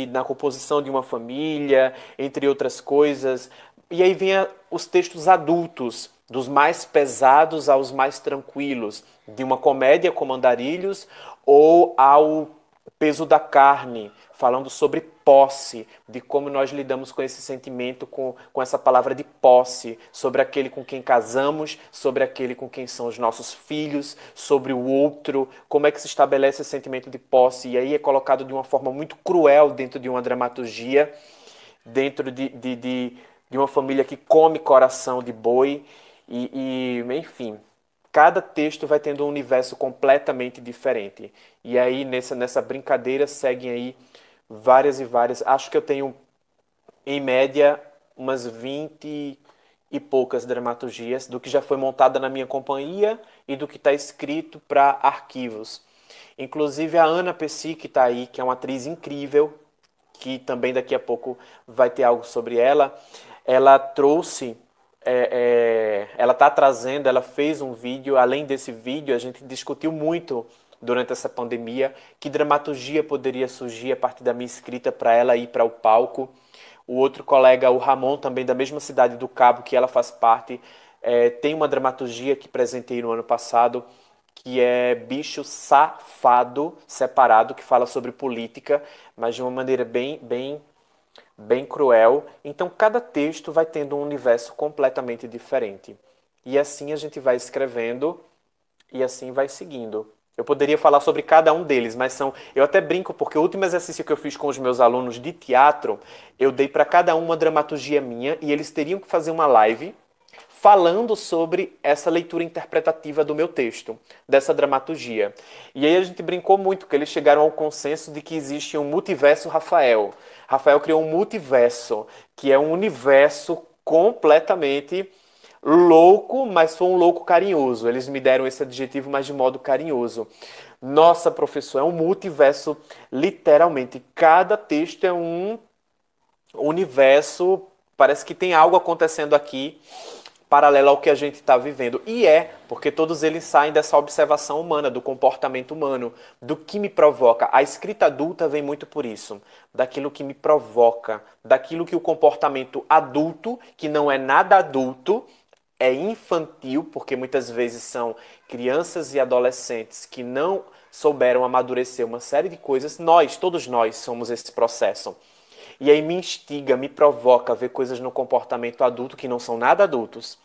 na composição de uma família, entre outras coisas. E aí vem os textos adultos, dos mais pesados aos mais tranquilos, de uma comédia como Andarilhos ou ao Peso da Carne, falando sobre posse, de como nós lidamos com esse sentimento, com essa palavra de posse, sobre aquele com quem casamos, sobre aquele com quem são os nossos filhos, sobre o outro, como é que se estabelece esse sentimento de posse, e aí é colocado de uma forma muito cruel dentro de uma dramaturgia, dentro de uma família que come coração de boi, enfim, cada texto vai tendo um universo completamente diferente. E aí, nessa brincadeira, seguem aí várias e várias. Acho que eu tenho, em média, umas 20 e poucas dramaturgias do que já foi montada na minha companhia e do que está escrito para arquivos. Inclusive a Ana Pessi, que está aí, que é uma atriz incrível, que também daqui a pouco vai ter algo sobre ela. ela trouxe, ela está trazendo, ela fez um vídeo, além desse vídeo, a gente discutiu muito durante essa pandemia que dramaturgia poderia surgir a partir da minha escrita para ela ir para o palco. O outro colega, o Ramon, também da mesma cidade do Cabo, que ela faz parte, tem uma dramaturgia que apresentei no ano passado, que é Bicho Safado Separado, que fala sobre política, mas de uma maneira bem cruel. Então, cada texto vai tendo um universo completamente diferente. E assim a gente vai escrevendo e assim vai seguindo. Eu poderia falar sobre cada um deles, mas eu até brinco porque o último exercício que eu fiz com os meus alunos de teatro, eu dei para cada um uma dramaturgia minha e eles teriam que fazer uma live falando sobre essa leitura interpretativa do meu texto, dessa dramaturgia. E aí a gente brincou muito, que eles chegaram ao consenso de que existe um multiverso Rafael. Rafael criou um multiverso, que é um universo completamente louco, mas foi um louco carinhoso. Eles me deram esse adjetivo, mas de modo carinhoso. Nossa, professor, é um multiverso, literalmente. Cada texto é um universo, parece que tem algo acontecendo aqui paralelo ao que a gente está vivendo. E porque todos eles saem dessa observação humana, do comportamento humano, do que me provoca. A escrita adulta vem muito por isso, daquilo que me provoca, daquilo que o comportamento adulto, que não é nada adulto, é infantil, porque muitas vezes são crianças e adolescentes que não souberam amadurecer uma série de coisas. Todos nós somos esse processo. E aí me instiga, me provoca a ver coisas no comportamento adulto que não são nada adultos.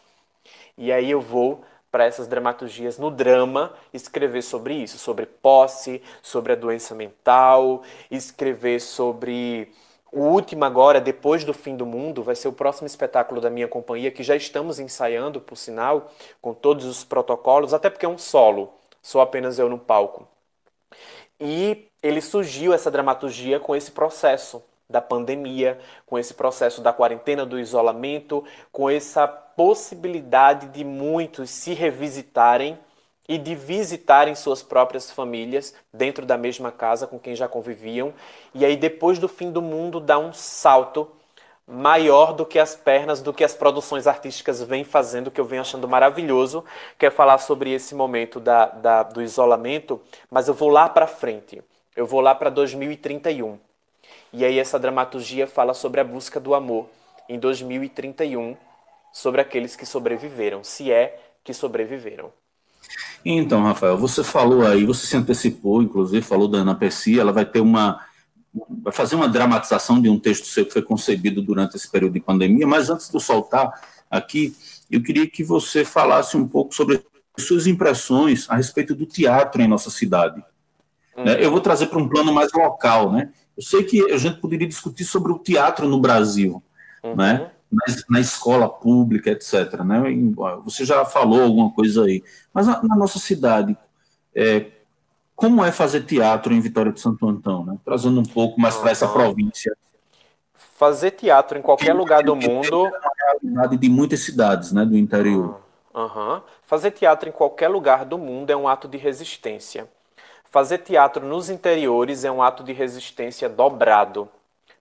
E aí eu vou para essas dramaturgias no drama escrever sobre isso, sobre posse, sobre a doença mental, escrever sobre o último agora, depois do fim do mundo, vai ser o próximo espetáculo da minha companhia, que já estamos ensaiando, por sinal, com todos os protocolos, até porque é um solo, sou apenas eu no palco. E ele surgiu, essa dramaturgia, com esse processo da pandemia, com esse processo da quarentena, do isolamento, com essa possibilidade de muitos se revisitarem e de visitarem suas próprias famílias dentro da mesma casa com quem já conviviam. E aí, depois do fim do mundo, dá um salto maior do que as pernas, do que as produções artísticas vêm fazendo, que eu venho achando maravilhoso, que é falar sobre esse momento do isolamento, mas eu vou lá para frente, eu vou lá para 2031. E aí essa dramaturgia fala sobre a busca do amor em 2031, sobre aqueles que sobreviveram, se é que sobreviveram. Então, Rafael, você falou aí, você se antecipou, inclusive, falou da Ana Percy, ela vai fazer uma dramatização de um texto seu que foi concebido durante esse período de pandemia, mas antes de eu soltar aqui, eu queria que você falasse um pouco sobre suas impressões a respeito do teatro em nossa cidade. Né? Eu vou trazer para um plano mais local, né? Eu sei que a gente poderia discutir sobre o teatro no Brasil, né? Na escola pública, etc. Né? Você já falou alguma coisa aí. Mas na nossa cidade, como é fazer teatro em Vitória de Santo Antão? Né? Trazendo um pouco mais para essa província. Fazer teatro em qualquer lugar do mundo... É uma realidade de muitas cidades, né, do interior. Fazer teatro em qualquer lugar do mundo é um ato de resistência. Fazer teatro nos interiores é um ato de resistência dobrado,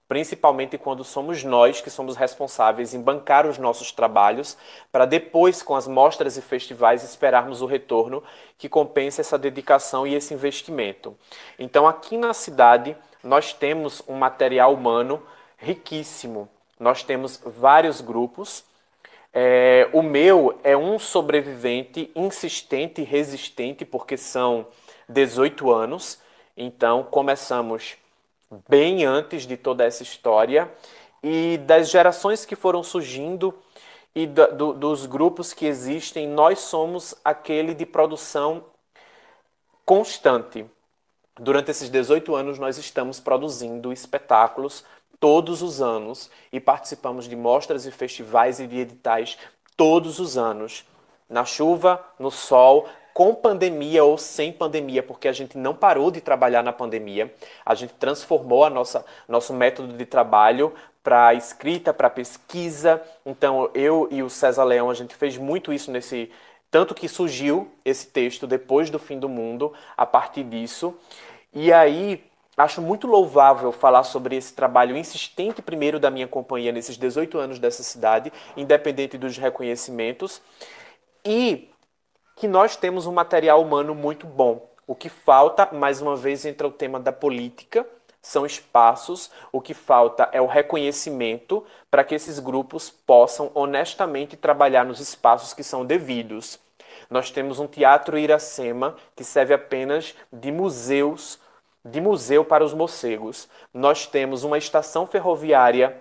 principalmente quando somos nós que somos responsáveis em bancar os nossos trabalhos, para depois, com as mostras e festivais, esperarmos o retorno que compensa essa dedicação e esse investimento. Então, aqui na cidade, nós temos um material humano riquíssimo. Nós temos vários grupos. O meu é um sobrevivente insistente e resistente, porque são 18 anos, então começamos bem antes de toda essa história, e das gerações que foram surgindo e dos grupos que existem, nós somos aquele de produção constante. Durante esses 18 anos nós estamos produzindo espetáculos todos os anos e participamos de mostras e festivais e de editais todos os anos, na chuva, no sol, com pandemia ou sem pandemia, porque a gente não parou de trabalhar na pandemia, a gente transformou nosso método de trabalho para escrita, para pesquisa. Então, eu e o César Leão, a gente fez muito isso tanto que surgiu esse texto depois do fim do mundo, a partir disso. E aí, acho muito louvável falar sobre esse trabalho insistente primeiro da minha companhia nesses 18 anos dessa cidade, independente dos reconhecimentos, e que nós temos um material humano muito bom. O que falta, mais uma vez, entra o tema da política, são espaços, o que falta é o reconhecimento para que esses grupos possam honestamente trabalhar nos espaços que são devidos. Nós temos um Teatro Iracema que serve apenas de museu para os morcegos. Nós temos uma estação ferroviária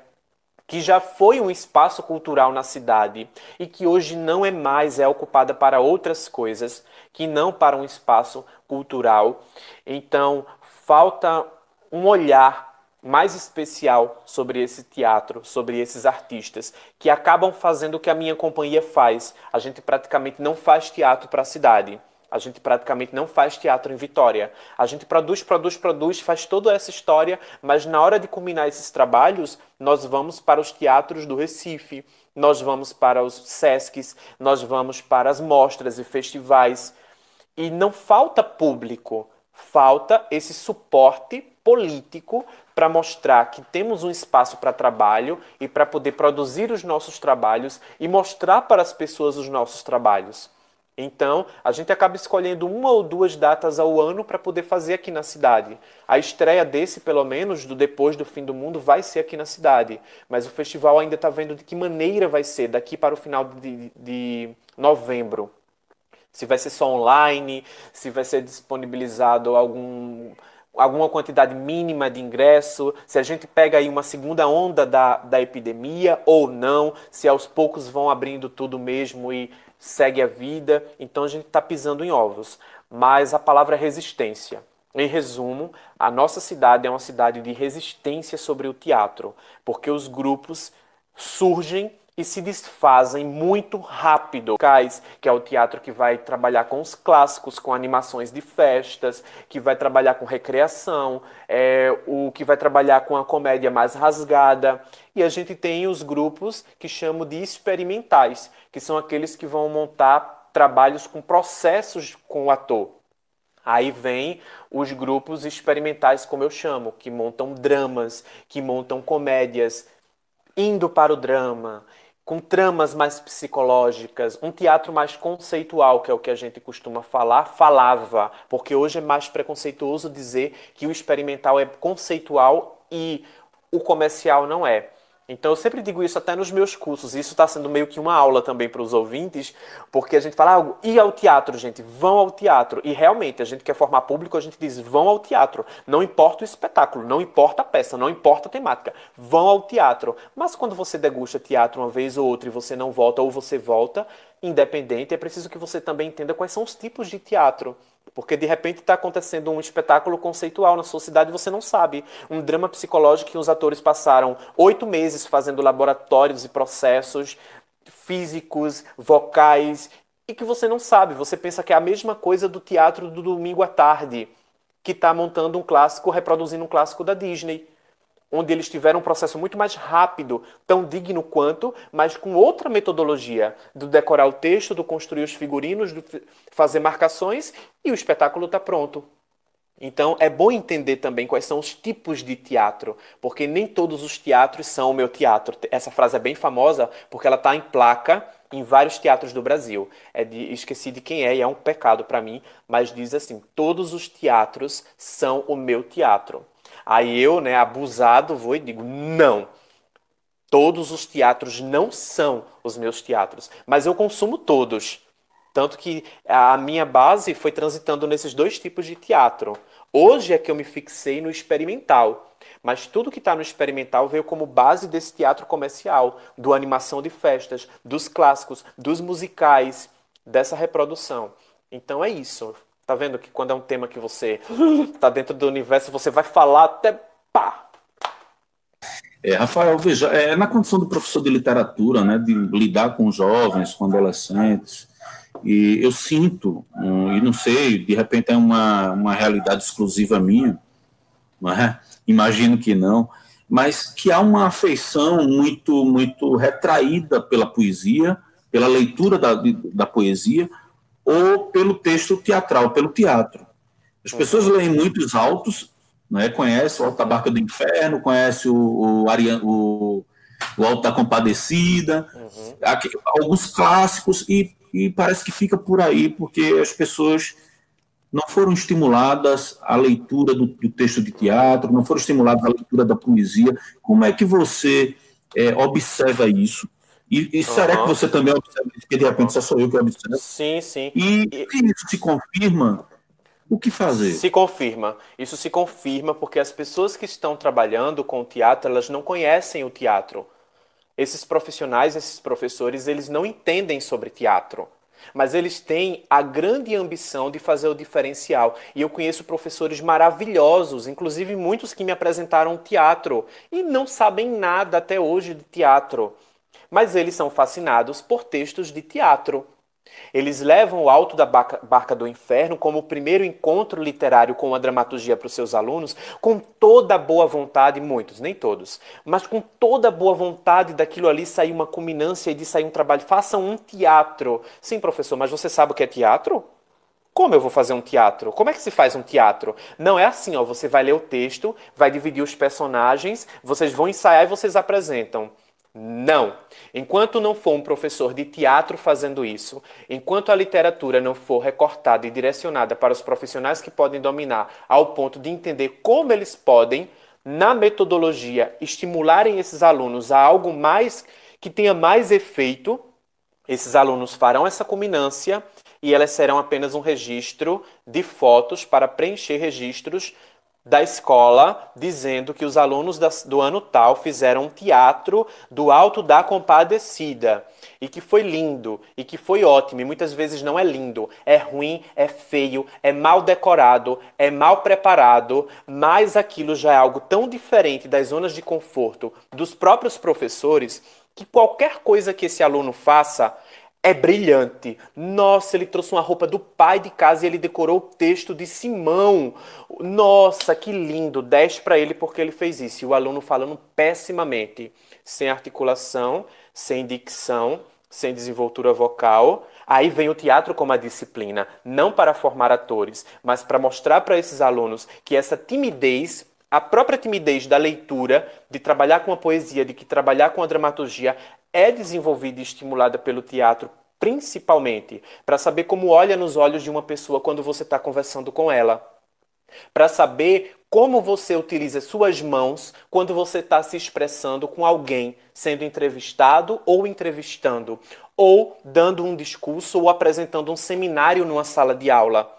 que já foi um espaço cultural na cidade e que hoje não é mais, é ocupada para outras coisas, que não para um espaço cultural. Então, falta um olhar mais especial sobre esse teatro, sobre esses artistas, que acabam fazendo o que a minha companhia faz. A gente praticamente não faz teatro para a cidade. A gente praticamente não faz teatro em Vitória. A gente produz, faz toda essa história, mas na hora de culminar esses trabalhos, nós vamos para os teatros do Recife, nós vamos para os Sescs, nós vamos para as mostras e festivais. E não falta público, falta esse suporte político para mostrar que temos um espaço para trabalho e para poder produzir os nossos trabalhos e mostrar para as pessoas os nossos trabalhos. Então, a gente acaba escolhendo 1 ou 2 datas ao ano para poder fazer aqui na cidade. A estreia desse, pelo menos, do Depois do Fim do Mundo, vai ser aqui na cidade. Mas o festival ainda está vendo de que maneira vai ser daqui para o final de novembro. Se vai ser só online, se vai ser disponibilizado alguma quantidade mínima de ingresso, se a gente pega aí uma segunda onda da epidemia ou não, se aos poucos vão abrindo tudo mesmo e segue a vida. Então a gente está pisando em ovos. Mas a palavra é resistência. Em resumo, a nossa cidade é uma cidade de resistência sobre o teatro, porque os grupos surgem e se desfazem muito rápido. Que é o teatro que vai trabalhar com os clássicos, com animações de festas, que vai trabalhar com recreação, o que vai trabalhar com a comédia mais rasgada. E a gente tem os grupos que chamo de experimentais, que são aqueles que vão montar trabalhos com processos com o ator. Aí vem os grupos experimentais, como eu chamo, que montam dramas, que montam comédias, indo para o drama, com tramas mais psicológicas, um teatro mais conceitual, que é o que a gente costuma falava, porque hoje é mais preconceituoso dizer que o experimental é conceitual e o comercial não é. Então eu sempre digo isso até nos meus cursos, e isso está sendo meio que uma aula também para os ouvintes, porque a gente fala, e ao teatro, gente, vão ao teatro. E realmente, a gente quer formar público, a gente diz, vão ao teatro. Não importa o espetáculo, não importa a peça, não importa a temática, vão ao teatro. Mas quando você degusta teatro uma vez ou outra e você não volta, ou você volta, independente, é preciso que você também entenda quais são os tipos de teatro. Porque de repente está acontecendo um espetáculo conceitual na sua cidade e você não sabe. Um drama psicológico que os atores passaram 8 meses fazendo laboratórios e processos físicos, vocais, e que você não sabe. Você pensa que é a mesma coisa do teatro do domingo à tarde, que está montando um clássico, reproduzindo um clássico da Disney, onde eles tiveram um processo muito mais rápido, tão digno quanto, mas com outra metodologia, do decorar o texto, do construir os figurinos, do fazer marcações, e o espetáculo está pronto. Então é bom entender também quais são os tipos de teatro, porque nem todos os teatros são o meu teatro. Essa frase é bem famosa porque ela está em placa em vários teatros do Brasil. Esqueci de quem é, e é um pecado para mim, mas diz assim, todos os teatros são o meu teatro. Aí eu, abusado, vou e digo, não, todos os teatros não são os meus teatros, mas eu consumo todos. Tanto que a minha base foi transitando nesses 2 tipos de teatro. Hoje é que eu me fixei no experimental, mas tudo que está no experimental veio como base desse teatro comercial, do animação de festas, dos clássicos, dos musicais, dessa reprodução. Então é isso. Tá vendo que quando é um tema que você tá dentro do universo, você vai falar até pá. Rafael, veja, na condição do professor de literatura, né, de lidar com jovens, com adolescentes, e eu sinto, e não sei, de repente é uma realidade exclusiva minha, não é? Imagino que não, mas que há uma afeição muito, muito retraída pela poesia, pela leitura da poesia, ou pelo texto teatral, pelo teatro. As pessoas leem muitos autos né? Conhece o Alto da Barca do Inferno, conhece o Alto da Compadecida, Uhum. aqui, alguns clássicos, e parece que fica por aí, porque as pessoas não foram estimuladas à leitura do texto de teatro, não foram estimuladas à leitura da poesia. Como é que você observa isso? E será que Aham. você também observa isso? Porque de repente Aham. só sou eu que observo. Sim, sim. E E se isso se confirma, o que fazer? se confirma. Isso se confirma porque as pessoas que estão trabalhando com o teatro, elas não conhecem o teatro. Esses profissionais, esses professores, eles não entendem sobre teatro, mas eles têm a grande ambição de fazer o diferencial. E eu conheço professores maravilhosos, inclusive muitos que me apresentaram teatro e não sabem nada até hoje de teatro, mas eles são fascinados por textos de teatro. Eles levam o Alto da Barca do Inferno como o primeiro encontro literário com a dramaturgia para os seus alunos, com toda a boa vontade, muitos, nem todos, mas com toda a boa vontade daquilo ali sair uma culminância e de sair um trabalho. Façam um teatro. Sim, professor, mas você sabe o que é teatro? Como eu vou fazer um teatro? Como é que se faz um teatro? Não é assim, ó, você vai ler o texto, vai dividir os personagens, vocês vão ensaiar e vocês apresentam. Não. Enquanto não for um professor de teatro fazendo isso, enquanto a literatura não for recortada e direcionada para os profissionais que podem dominar ao ponto de entender como eles podem, na metodologia, estimularem esses alunos a algo mais que tenha mais efeito, esses alunos farão essa culminância e elas serão apenas um registro de fotos para preencher registros da escola dizendo que os alunos do ano tal fizeram um teatro do Alto da Compadecida e que foi lindo e que foi ótimo. E muitas vezes não é lindo, é ruim, é feio, é mal decorado, é mal preparado, mas aquilo já é algo tão diferente das zonas de conforto dos próprios professores que qualquer coisa que esse aluno faça é brilhante. Nossa, ele trouxe uma roupa do pai de casa e ele decorou o texto de Simão. Nossa, que lindo. 10 para ele porque ele fez isso. E o aluno falando pessimamente, sem articulação, sem dicção, sem desenvoltura vocal. Aí vem o teatro como a disciplina, não para formar atores, mas para mostrar para esses alunos que essa timidez, a própria timidez da leitura, de trabalhar com a poesia, de que trabalhar com a dramaturgia é desenvolvida e estimulada pelo teatro, principalmente para saber como olha nos olhos de uma pessoa quando você está conversando com ela, para saber como você utiliza suas mãos quando você está se expressando com alguém, sendo entrevistado ou entrevistando, ou dando um discurso ou apresentando um seminário numa sala de aula.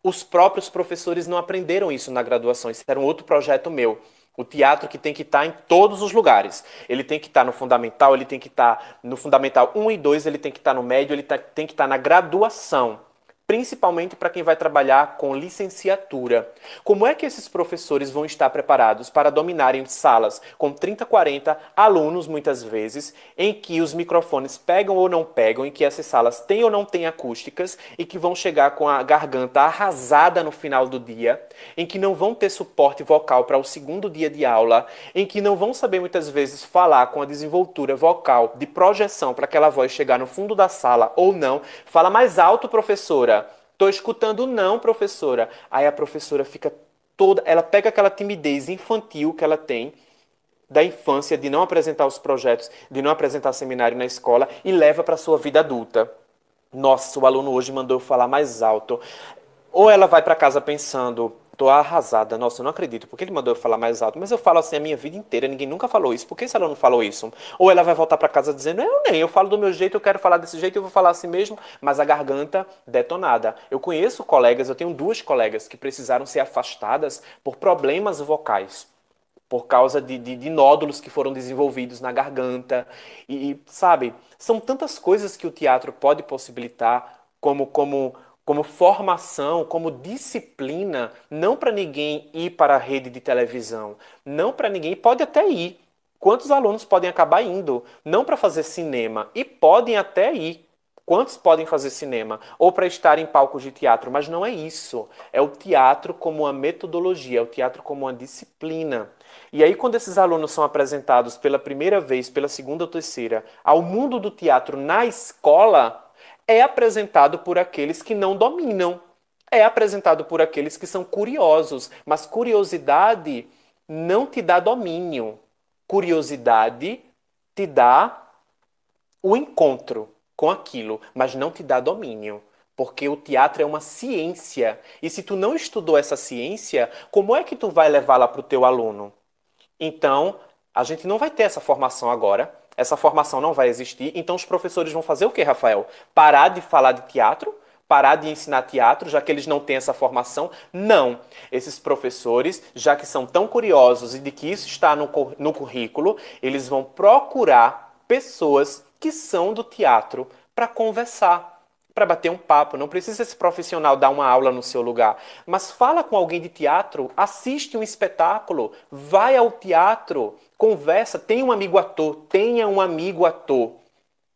Os próprios professores não aprenderam isso na graduação. Isso era um outro projeto meu. O teatro que tem que estar em todos os lugares. Ele tem que estar no fundamental, ele tem que estar no fundamental 1 e 2, ele tem que estar no médio, tem que estar na graduação. Principalmente para quem vai trabalhar com licenciatura. Como é que esses professores vão estar preparados para dominarem salas com 30, 40 alunos, muitas vezes, em que os microfones pegam ou não pegam, em que essas salas têm ou não têm acústicas e que vão chegar com a garganta arrasada no final do dia, em que não vão ter suporte vocal para o segundo dia de aula, em que não vão saber muitas vezes falar com a desenvoltura vocal de projeção para aquela voz chegar no fundo da sala ou não. Fala mais alto, professora. Tô escutando não, professora. Aí a professora fica toda, ela pega aquela timidez infantil que ela tem da infância de não apresentar os projetos, de não apresentar seminário na escola e leva para sua vida adulta. Nossa, o aluno hoje mandou eu falar mais alto. Ou ela vai para casa pensando, tô arrasada, nossa, eu não acredito, por que ele mandou eu falar mais alto? Mas eu falo assim a minha vida inteira, ninguém nunca falou isso, por que esse aluno falou isso? Ou ela vai voltar para casa dizendo, eu falo do meu jeito, eu quero falar desse jeito, eu vou falar assim mesmo, mas a garganta detonada. Eu conheço colegas, eu tenho 2 colegas que precisaram ser afastadas por problemas vocais. Por causa de nódulos que foram desenvolvidos na garganta. Sabe, são tantas coisas que o teatro pode possibilitar como formação, como disciplina, não para ninguém ir para a rede de televisão, não para ninguém, pode até ir. Quantos alunos podem acabar indo? Não para fazer cinema, e podem até ir. Quantos podem fazer cinema? Ou para estar em palcos de teatro, mas não é isso. É o teatro como uma metodologia, é o teatro como uma disciplina. E aí, quando esses alunos são apresentados pela primeira vez, pela segunda ou terceira, ao mundo do teatro na escola, é apresentado por aqueles que não dominam. é apresentado por aqueles que são curiosos, mas curiosidade não te dá domínio. Curiosidade te dá o encontro com aquilo, mas não te dá domínio. Porque o teatro é uma ciência. E se tu não estudou essa ciência, como é que tu vai levá-la para o teu aluno? Então, a gente não vai ter essa formação agora. Essa formação não vai existir. Então, os professores vão fazer o quê, Rafael? Parar de falar de teatro? Parar de ensinar teatro, já que eles não têm essa formação? Não. Esses professores, já que são tão curiosos e de que isso está no currículo, eles vão procurar pessoas que são do teatro para conversar, para bater um papo. Não precisa esse profissional dar uma aula no seu lugar, mas fala com alguém de teatro, assiste um espetáculo, vai ao teatro, conversa, tenha um amigo ator, tenha um amigo ator.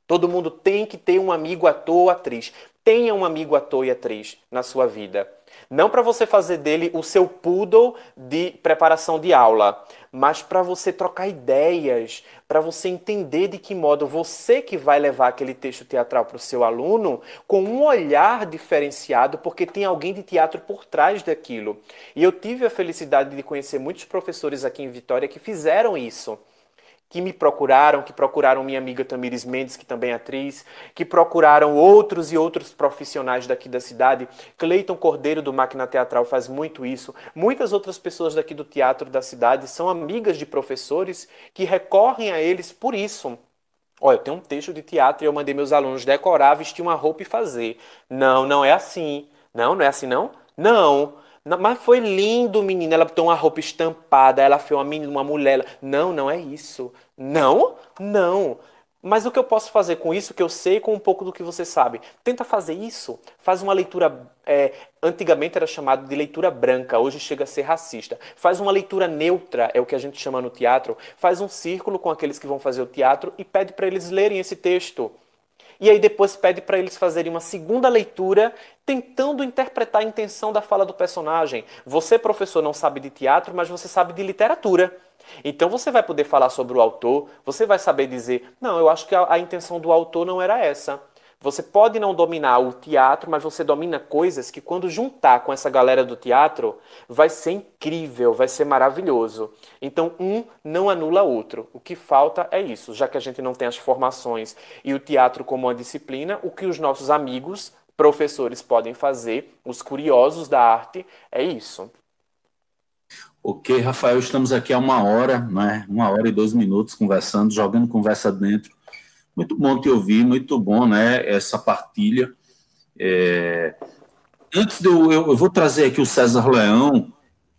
Todo mundo tem que ter um amigo ator ou atriz. Tenha um amigo ator e atriz na sua vida. Não para você fazer dele o seu poodle de preparação de aula, mas para você trocar ideias, para você entender de que modo você que vai levar aquele texto teatral para o seu aluno com um olhar diferenciado, porque tem alguém de teatro por trás daquilo. E eu tive a felicidade de conhecer muitos professores aqui em Vitória que fizeram isso. Que me procuraram, que procuraram minha amiga Tamires Mendes, que também é atriz, que procuraram outros e outros profissionais daqui da cidade. Cleiton Cordeiro, do Máquina Teatral, faz muito isso. Muitas outras pessoas daqui do teatro da cidade são amigas de professores que recorrem a eles por isso. Olha, eu tenho um texto de teatro e eu mandei meus alunos decorar, vestir uma roupa e fazer. Não, não é assim. Não, não é assim não? Não. Mas foi lindo, menina. Ela botou uma roupa estampada, ela foi uma menina, uma mulher. Não, não é isso. Não? Não. Mas o que eu posso fazer com isso, que eu sei com um pouco do que você sabe? Tenta fazer isso. Faz uma leitura... antigamente era chamado de leitura branca, hoje chega a ser racista. Faz uma leitura neutra, é o que a gente chama no teatro. Faz um círculo com aqueles que vão fazer o teatro e pede para eles lerem esse texto. E aí depois pede para eles fazerem uma segunda leitura, tentando interpretar a intenção da fala do personagem. Você, professor, não sabe de teatro, mas você sabe de literatura. Então você vai poder falar sobre o autor, você vai saber dizer, não, eu acho que a intenção do autor não era essa. Você pode não dominar o teatro, mas você domina coisas que quando juntar com essa galera do teatro, vai ser incrível, vai ser maravilhoso. Então um não anula o outro. O que falta é isso, já que a gente não tem as formações e o teatro como uma disciplina, o que os nossos amigos, professores podem fazer, os curiosos da arte, é isso. Ok, Rafael, estamos aqui há 1 hora, né? 1 hora e 2 minutos conversando, jogando conversa dentro. Muito bom te ouvir, muito bom, né, essa partilha. Antes eu vou trazer aqui o César Leão,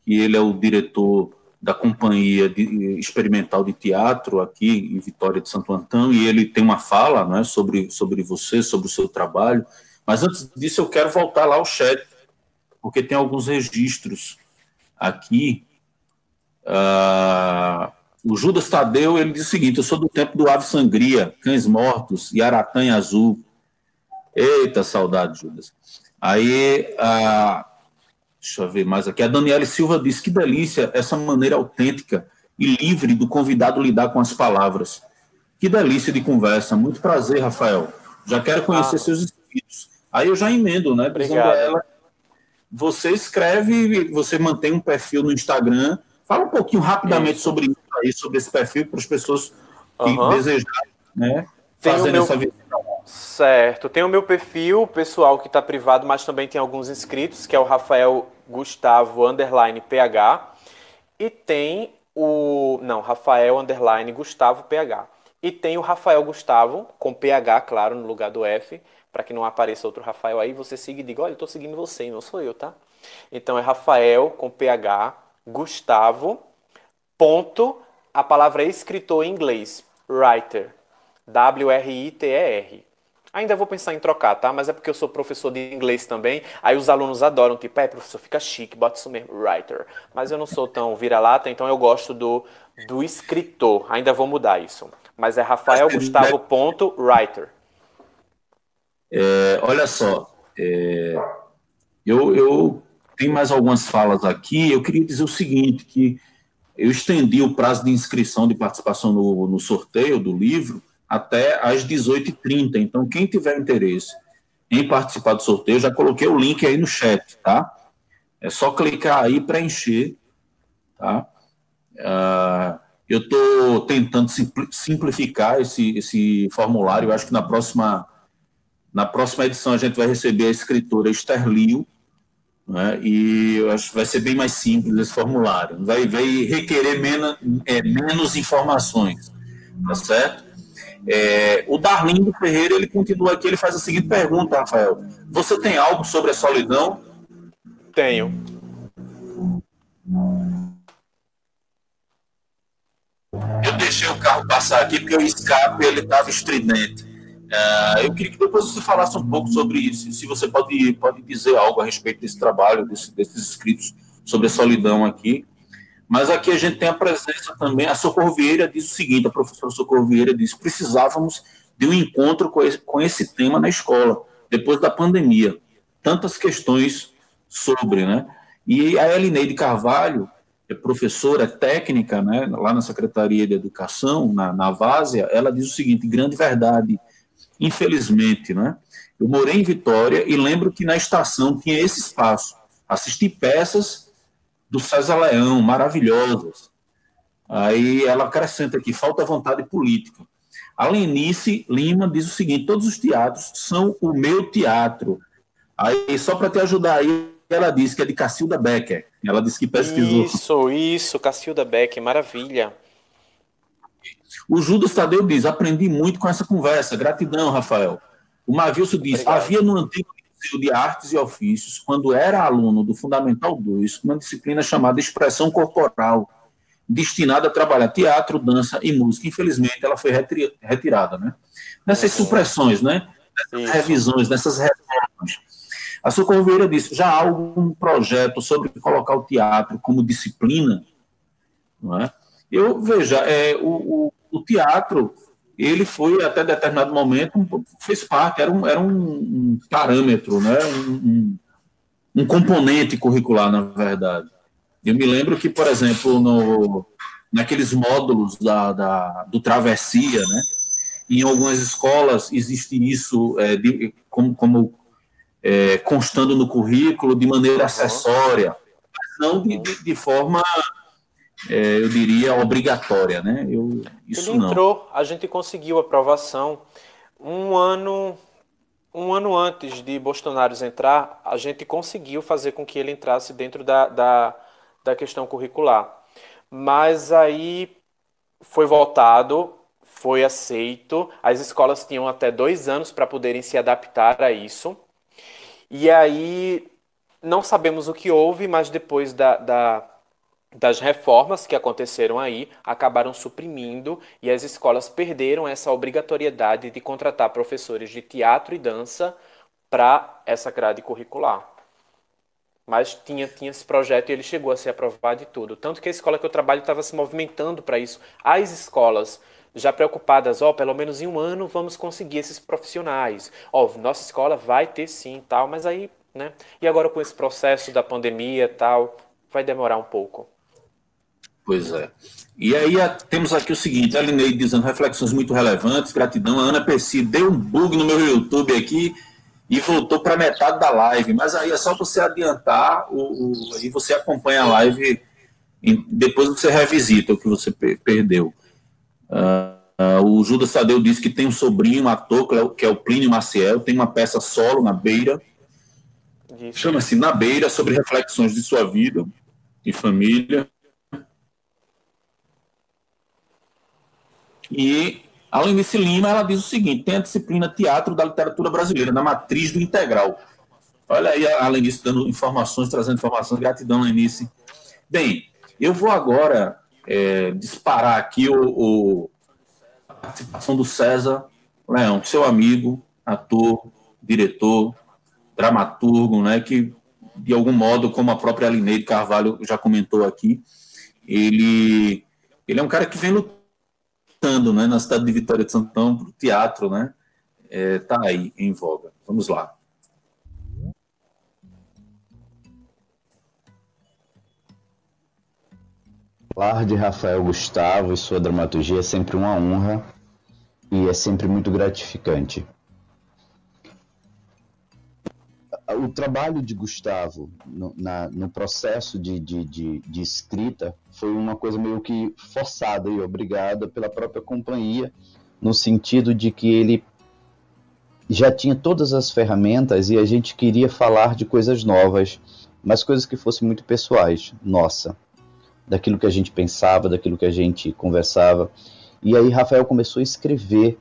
que ele é o diretor da Companhia Experimental de Teatro aqui em Vitória de Santo Antão, e ele tem uma fala, né, sobre você, sobre o seu trabalho. Mas antes disso eu quero voltar lá ao chat, porque tem alguns registros aqui. O Judas Tadeu, ele diz o seguinte: eu sou do tempo do Ave Sangria, Cães Mortos e Aratanha Azul. Eita, saudade, Judas. Aí, deixa eu ver mais aqui. A Daniele Silva diz: que delícia essa maneira autêntica e livre do convidado lidar com as palavras. Que delícia de conversa. Muito prazer, Rafael. Já quero conhecer seus inscritos. Aí eu já emendo, né? Dizendo a ela, você escreve, você mantém um perfil no Instagram. Fala um pouquinho rapidamente sobre isso aí, sobre esse perfil, para as pessoas que desejarem, né, fazer essa visita. Certo. Tem o meu perfil pessoal que está privado, mas também tem alguns inscritos, que é o Rafael Gustavo _PH. E tem o... Não, Rafael _Gustavo PH. E tem o Rafael Gustavo, com PH, claro, no lugar do F, para que não apareça outro Rafael aí, você siga e diga, olha, eu estou seguindo você, não sou eu, tá? Então é Rafael, com PH, Gustavo, ponto, a palavra escritor em inglês, writer, W-R-I-T-E-R. Ainda vou pensar em trocar, tá? Mas é porque eu sou professor de inglês também, aí os alunos adoram, tipo, professor, fica chique, bota isso mesmo, writer. Mas eu não sou tão vira-lata, então eu gosto do escritor, ainda vou mudar isso. Mas é Rafael Gustavo, ponto, writer. Olha só, eu tenho mais algumas falas aqui. Eu queria dizer o seguinte, que eu estendi o prazo de inscrição de participação no sorteio do livro até às 18h30. Então, quem tiver interesse em participar do sorteio. Já coloquei o link aí no chat, tá? É só clicar aí e preencher, tá? Eu estou tentando simplificar esse formulário. Eu acho que na próxima edição a gente vai receber a escritora Esther Lio, né? E eu acho que vai ser bem mais simples esse formulário. Vai requerer menos informações, tá certo? O Darlindo Ferreira, ele continua aqui, ele faz a seguinte pergunta, Rafael. Você tem algo sobre a solidão? Tenho. Eu deixei o carro passar aqui porque o escape ele estava estridente. Eu queria que depois você falasse um pouco sobre isso, se você pode dizer algo a respeito desse trabalho, desses escritos sobre a solidão aqui. Mas aqui a gente tem a presença também, a Socorro Vieira diz o seguinte, a professora Socorro Vieira diz, precisávamos de um encontro com esse tema na escola, depois da pandemia. Tantas questões sobre, né? E a Elineide Carvalho, é professora, técnica, né, lá na Secretaria de Educação, na Várzea, ela diz o seguinte, grande verdade, infelizmente, né? Eu morei em Vitória e lembro que na estação tinha esse espaço, assisti peças do César Leão, maravilhosas. Aí ela acrescenta aqui, falta vontade política. A Lenice Lima diz o seguinte, todos os teatros são o meu teatro. Aí, só para te ajudar aí, ela diz que é de Cacilda Becker. Ela disse que pesquisou. Isso, Cacilda Becker, maravilha. O Judas Tadeu diz, aprendi muito com essa conversa. Gratidão, Rafael. O Mavilson diz, Obrigado. havia no antigo Liceu de Artes e Ofícios, quando era aluno do Fundamental 2, uma disciplina chamada Expressão Corporal, destinada a trabalhar teatro, dança e música. Infelizmente, ela foi retirada, né? Nessas supressões, né? Nessas revisões, nessas reformas. A Socorro Vieira disse, já há algum projeto sobre colocar o teatro como disciplina? Não é? Veja, o teatro, ele foi, até determinado momento, fez parte, era um parâmetro, né? um componente curricular, na verdade. Eu me lembro que, por exemplo, naqueles módulos do Travessia, né? Em algumas escolas existe isso como constando no currículo de maneira acessória, mas não de forma, eu diria, obrigatória, né? Isso Ele entrou, a gente conseguiu aprovação um ano antes de Bolsonaro entrar, a gente conseguiu fazer com que ele entrasse dentro da questão curricular. Mas aí foi votado, foi aceito, as escolas tinham até 2 anos para poderem se adaptar a isso. E aí, não sabemos o que houve, mas depois das reformas que aconteceram aí, acabaram suprimindo e as escolas perderam essa obrigatoriedade de contratar professores de teatro e dança para essa grade curricular. Mas tinha esse projeto e ele chegou a ser aprovado e tudo. Tanto que a escola que eu trabalho estava se movimentando para isso. As escolas já preocupadas, pelo menos em 1 ano vamos conseguir esses profissionais. Nossa escola vai ter sim, tal, mas aí, né? E agora com esse processo da pandemia, tal, vai demorar um pouco. Pois é. E aí temos aqui o seguinte, a Lineide dizendo reflexões muito relevantes, gratidão. A Ana Pessi deu um bug no meu YouTube aqui e voltou para metade da live, mas aí é só você adiantar e você acompanha a live e depois você revisita o que você perdeu. O Judas Tadeu disse que tem um sobrinho, um ator, que é o Plínio Maciel, tem uma peça solo na Beira, chama-se Na Beira, sobre reflexões de sua vida e família. E a Lenice Lima, ela diz o seguinte, tem a disciplina Teatro da Literatura Brasileira, na matriz do integral. Olha aí a Lenice dando informações, trazendo informações, gratidão, Lenice. Bem, eu vou agora disparar aqui a participação do César Leão, seu amigo, ator, diretor, dramaturgo, né, que, de algum modo, como a própria Lineide Carvalho já comentou aqui, ele é um cara que vem lutando, né, na cidade de Vitória de Santo Antão, para o teatro, né, tá aí, em voga. Vamos lá. Falar de Rafael Gustavo e sua dramaturgia é sempre uma honra e é sempre muito gratificante. o trabalho de Gustavo no processo de escrita foi uma coisa meio que forçada e obrigada pela própria companhia, no sentido de que ele já tinha todas as ferramentas e a gente queria falar de coisas novas, mas coisas que fossem muito pessoais, nossa, daquilo que a gente pensava, daquilo que a gente conversava. E aí Rafael começou a escrever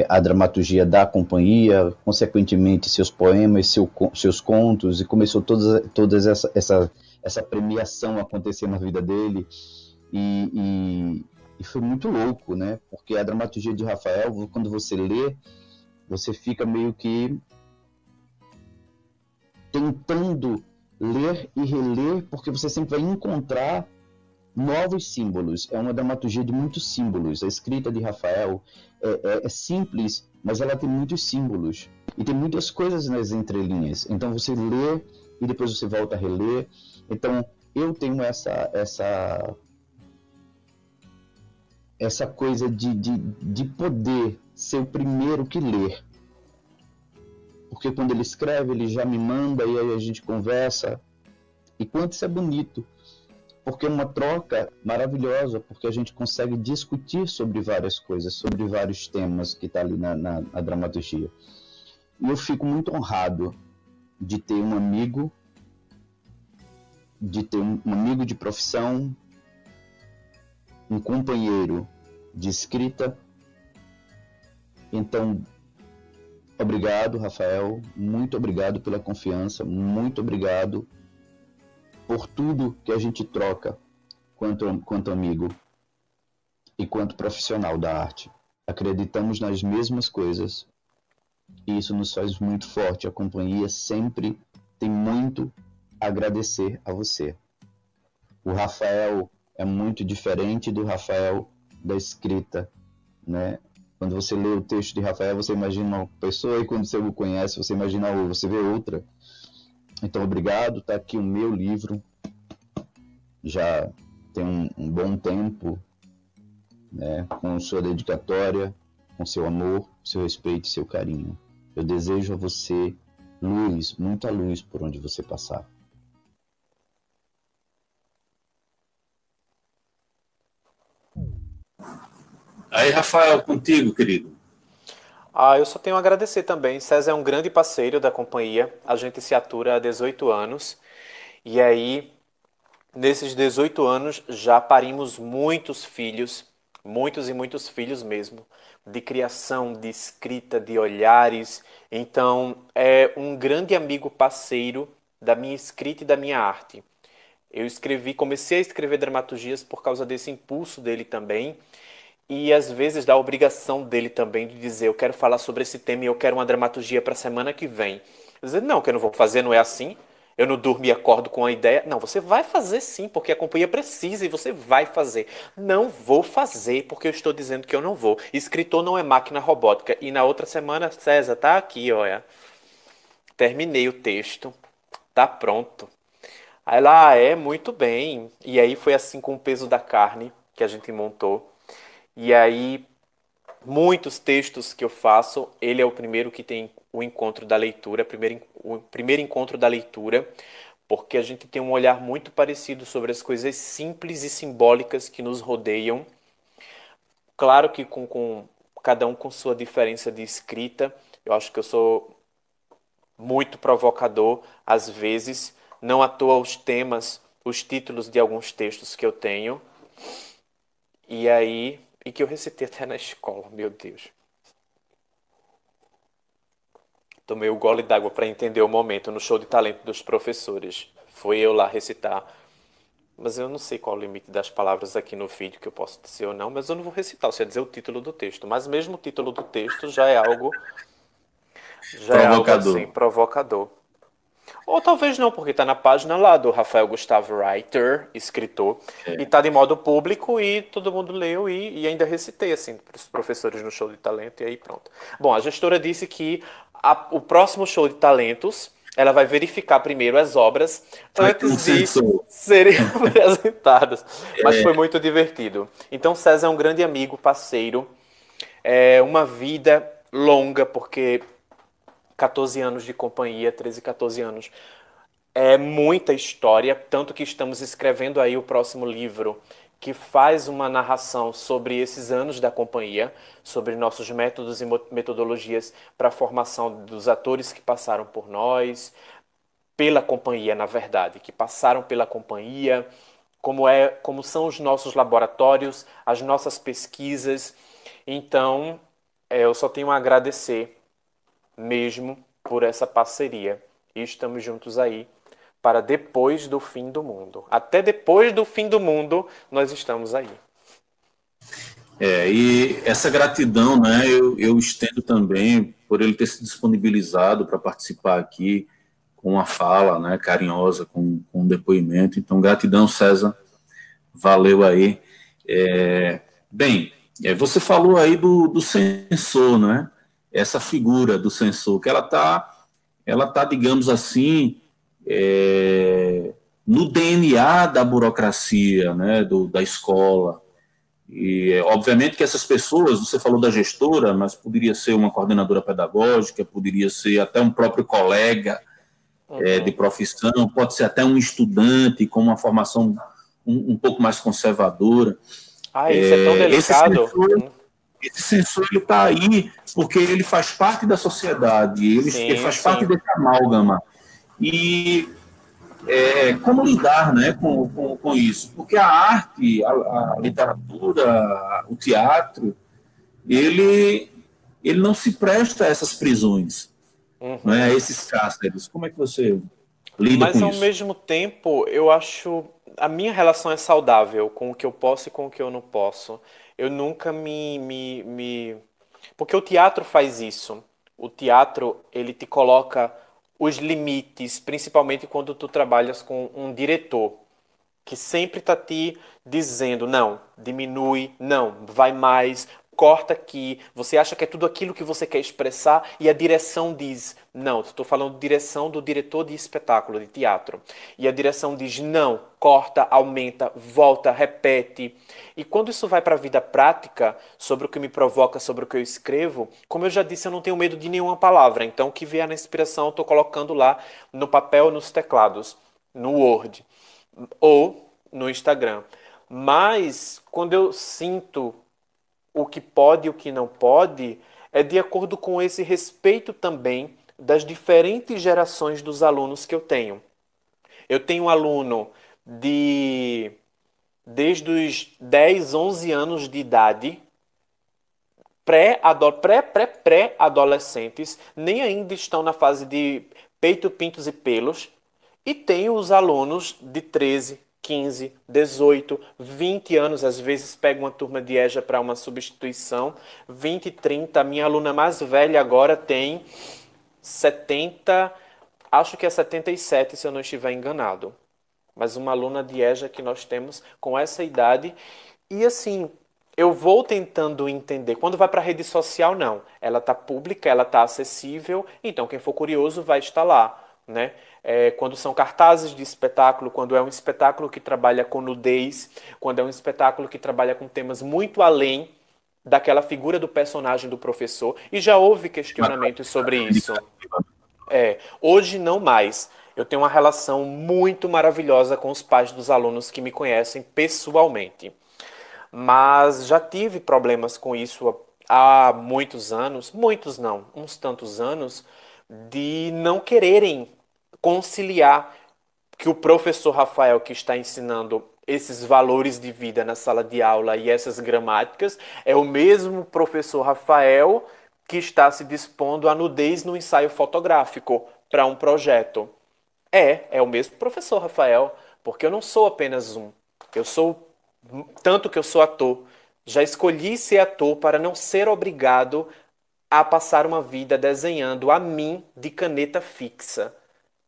a dramaturgia da companhia, consequentemente seus poemas, seus contos, e começou toda essa premiação a acontecer na vida dele, e foi muito louco, né? Porque a dramaturgia de Rafael, quando você lê, você fica meio que tentando ler e reler, porque você sempre vai encontrar novos símbolos. É uma dramaturgia de muitos símbolos. A escrita de Rafael é simples, mas ela tem muitos símbolos. E tem muitas coisas nas entrelinhas. Então você lê e depois você volta a reler. Então eu tenho essa coisa de poder ser o primeiro que ler. Porque quando ele escreve, ele já me manda e aí a gente conversa. E quanto isso é bonito. Porque é uma troca maravilhosa, porque a gente consegue discutir sobre várias coisas, sobre vários temas que está ali na dramaturgia. E eu fico muito honrado de ter um amigo, de profissão, um companheiro de escrita. Então, obrigado, Rafael, muito obrigado pela confiança, muito obrigado por tudo que a gente troca quanto amigo e quanto profissional da arte. Acreditamos nas mesmas coisas e isso nos faz muito forte. A companhia sempre tem muito a agradecer a você. O Rafael é muito diferente do Rafael da escrita, né? Quando você lê o texto de Rafael, você imagina uma pessoa, e quando você o conhece, você imagina outra, você vê outra. Então, obrigado. Está aqui o meu livro. Já tem um bom tempo, né, com sua dedicatória, com seu amor, seu respeito e seu carinho. Eu desejo a você luz, muita luz por onde você passar. Aí, Rafael, contigo, querido. Eu só tenho a agradecer também. César é um grande parceiro da companhia. A gente se atura há 18 anos. E aí, nesses 18 anos, já parimos muitos filhos, muitos e muitos filhos mesmo, de criação, de escrita, de olhares. Então, é um grande amigo parceiro da minha escrita e da minha arte. Comecei a escrever dramaturgias por causa desse impulso dele também. E às vezes da obrigação dele também de dizer, eu quero falar sobre esse tema e eu quero uma dramaturgia para a semana que vem. Dizer, não, que eu não vou fazer, não é assim. Eu não durmo e acordo com a ideia. Não, você vai fazer sim, porque a companhia precisa e você vai fazer. Não vou fazer, porque eu estou dizendo que eu não vou. Escritor não é máquina robótica. E na outra semana, César, tá aqui, olha. Terminei o texto. Tá pronto. Aí ela, muito bem. E aí foi assim com o peso da carne que a gente montou. E aí, muitos textos que eu faço, ele é o primeiro que tem o encontro da leitura, o primeiro encontro da leitura, porque a gente tem um olhar muito parecido sobre as coisas simples e simbólicas que nos rodeiam. Claro que com cada um com sua diferença de escrita. Eu acho que eu sou muito provocador, às vezes, não à toa os temas, os títulos de alguns textos que eu tenho. E que eu recitei até na escola, meu Deus. Tomei o gole d'água para entender o momento no show de talento dos professores. Foi eu lá recitar. Mas eu não sei qual é o limite das palavras aqui no vídeo que eu posso dizer ou não, mas eu não vou recitar, eu sei dizer o título do texto. Mas mesmo o título do texto já é algo assim, provocador. Ou talvez não, porque está na página lá do Rafael Gustavo Writer, escritor, e está de modo público e todo mundo leu e ainda recitei assim para os professores no show de talento e aí pronto. Bom, a gestora disse que o próximo show de talentos ela vai verificar primeiro as obras antes de serem apresentadas. Mas foi muito divertido. Então César é um grande amigo, parceiro, é uma vida longa, porque 14 anos de companhia, 13, 14 anos. É muita história, tanto que estamos escrevendo aí o próximo livro que faz uma narração sobre esses anos da companhia, sobre nossos métodos e metodologias para a formação dos atores que passaram por nós, pela companhia, na verdade, que passaram pela companhia, como são os nossos laboratórios, as nossas pesquisas. Então, eu só tenho a agradecer mesmo por essa parceria. E estamos juntos aí para depois do fim do mundo. Até depois do fim do mundo, nós estamos aí. E essa gratidão, né, eu estendo também por ele ter se disponibilizado para participar aqui com uma fala, né, carinhosa, com um depoimento. Então, gratidão, César. Valeu aí. Bem, você falou aí do censor, né? Essa figura do censor, que ela tá, digamos assim, no DNA da burocracia, né, da escola. E, obviamente, que essas pessoas, você falou da gestora, mas poderia ser uma coordenadora pedagógica, poderia ser até um próprio colega de profissão, pode ser até um estudante com uma formação um pouco mais conservadora. Isso é tão delicado. Esse censor ele está aí porque ele faz parte da sociedade, ele faz parte desse amálgama. E como lidar, né, com isso? Porque a arte, a literatura, o teatro, ele não se presta a essas prisões, né, a esses cárceres. Como é que você lida com isso? Mas, ao mesmo tempo, eu acho... A minha relação é saudável com o que eu posso e com o que eu não posso. Eu nunca Porque o teatro faz isso. O teatro, ele te coloca os limites, principalmente quando tu trabalhas com um diretor, que sempre está te dizendo, não, diminui, não, vai mais, corta aqui, você acha que é tudo aquilo que você quer expressar e a direção diz, não, estou falando de direção do diretor de espetáculo, de teatro. E a direção diz, não, corta, aumenta, volta, repete. E quando isso vai para a vida prática, sobre o que me provoca, sobre o que eu escrevo, como eu já disse, eu não tenho medo de nenhuma palavra. Então, o que vier na inspiração, eu estou colocando lá no papel, nos teclados, no Word ou no Instagram. Mas, quando eu sinto o que pode e o que não pode, é de acordo com esse respeito também das diferentes gerações dos alunos que eu tenho. Eu tenho um aluno desde os 10, 11 anos de idade, pré-adolescentes, nem ainda estão na fase de peito, pintos e pelos, e tenho os alunos de 13, 15, 18, 20 anos, às vezes pego uma turma de EJA para uma substituição, 20, 30, a minha aluna mais velha agora tem 70, acho que é 77, se eu não estiver enganado. Mas uma aluna de EJA que nós temos com essa idade. E assim, eu vou tentando entender. Quando vai para a rede social, não. Ela está pública, ela está acessível, então quem for curioso vai estar lá, né? Quando são cartazes de espetáculo, quando é um espetáculo que trabalha com nudez, quando é um espetáculo que trabalha com temas muito além daquela figura do personagem do professor, e já houve questionamentos sobre isso. Hoje não mais. Eu tenho uma relação muito maravilhosa com os pais dos alunos que me conhecem pessoalmente. Mas já tive problemas com isso há muitos anos, muitos não, uns tantos anos, de não quererem conciliar que o professor Rafael, que está ensinando esses valores de vida na sala de aula e essas gramáticas, é o mesmo professor Rafael que está se dispondo à nudez no ensaio fotográfico para um projeto. É o mesmo professor Rafael, porque eu não sou apenas um. Eu sou, tanto que eu sou ator. Já escolhi ser ator para não ser obrigado a passar uma vida desenhando a mim de caneta fixa,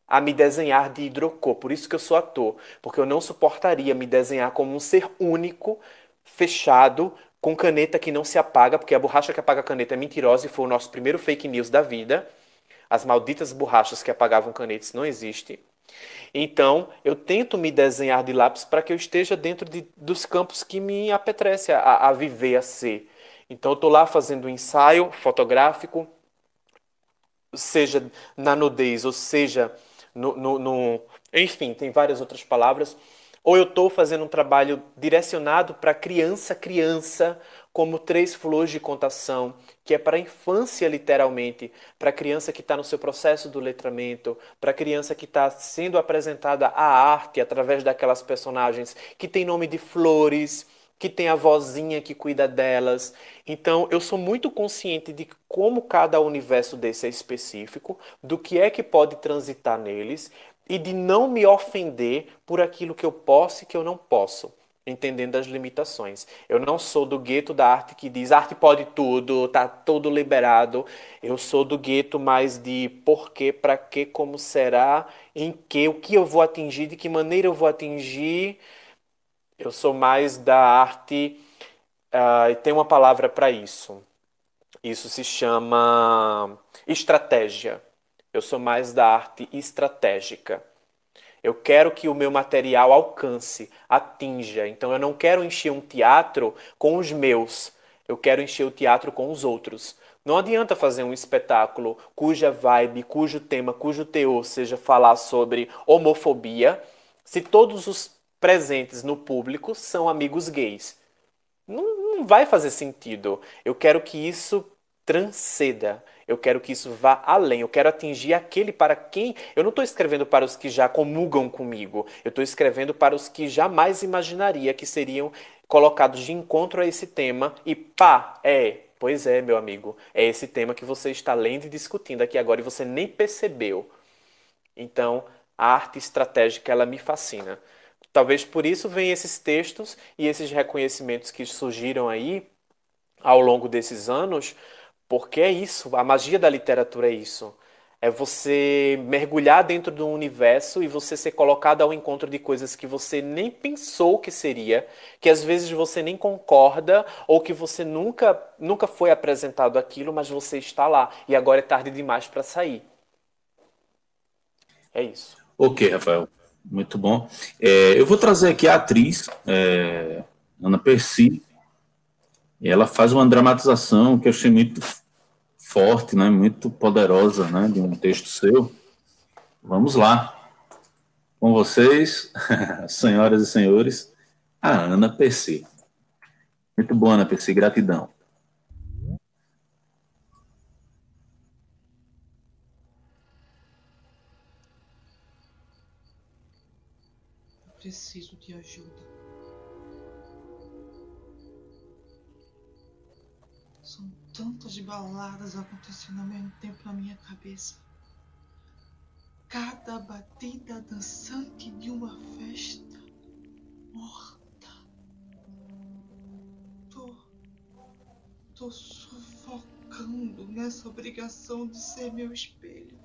a me desenhar de hidrocor. Por isso que eu sou ator, porque eu não suportaria me desenhar como um ser único, fechado, com caneta que não se apaga, porque a borracha que apaga a caneta é mentirosa e foi o nosso primeiro fake news da vida. As malditas borrachas que apagavam canetas não existem. Então, eu tento me desenhar de lápis para que eu esteja dentro dos campos que me apetece a viver, a ser. Então, eu estou lá fazendo um ensaio fotográfico, seja na nudez, ou seja enfim, tem várias outras palavras, ou eu estou fazendo um trabalho direcionado para criança, como Três Flores de Contação, que é para a infância, literalmente, para a criança que está no seu processo do letramento, para a criança que está sendo apresentada a arte através daquelas personagens que tem nome de flores, que tem a vozinha que cuida delas. Então, eu sou muito consciente de como cada universo desse é específico, do que é que pode transitar neles, e de não me ofender por aquilo que eu posso e que eu não posso, entendendo as limitações. Eu não sou do gueto da arte que diz arte pode tudo, tá tudo liberado. Eu sou do gueto mais de porquê, para quê, como será, em que, o que eu vou atingir, de que maneira eu vou atingir. Eu sou mais da arte, e tem uma palavra para isso. Isso se chama estratégia. Eu sou mais da arte estratégica. Eu quero que o meu material alcance, atinja. Então eu não quero encher um teatro com os meus. Eu quero encher o teatro com os outros. Não adianta fazer um espetáculo cuja vibe, cujo tema, cujo teor seja falar sobre homofobia, se todos os presentes no público são amigos gays. Não vai fazer sentido. Eu quero que isso transcenda. Eu quero que isso vá além. Eu quero atingir aquele para quem. Eu não estou escrevendo para os que já comungam comigo. Eu estou escrevendo para os que jamais imaginaria que seriam colocados de encontro a esse tema. E pá, pois é, meu amigo. É esse tema que você está lendo e discutindo aqui agora e você nem percebeu. Então, a arte estratégica, ela me fascina. Talvez por isso venham esses textos e esses reconhecimentos que surgiram aí ao longo desses anos, porque é isso, a magia da literatura é isso. É você mergulhar dentro do universo e você ser colocado ao encontro de coisas que você nem pensou que seria, que às vezes você nem concorda ou que você nunca foi apresentado aquilo, mas você está lá e agora é tarde demais para sair. É isso. Ok, Rafael, muito bom. Eu vou trazer aqui a atriz, Ana Percy, e ela faz uma dramatização que eu achei muito forte, né, muito poderosa, né, de um texto seu. Vamos lá. Com vocês, senhoras e senhores, a Ana Percy. Muito bom, Ana Percy, gratidão. Preciso de ajuda. São tantas baladas acontecendo ao mesmo tempo na minha cabeça. Cada batida dançante de uma festa morta. Tô sufocando nessa obrigação de ser meu espelho.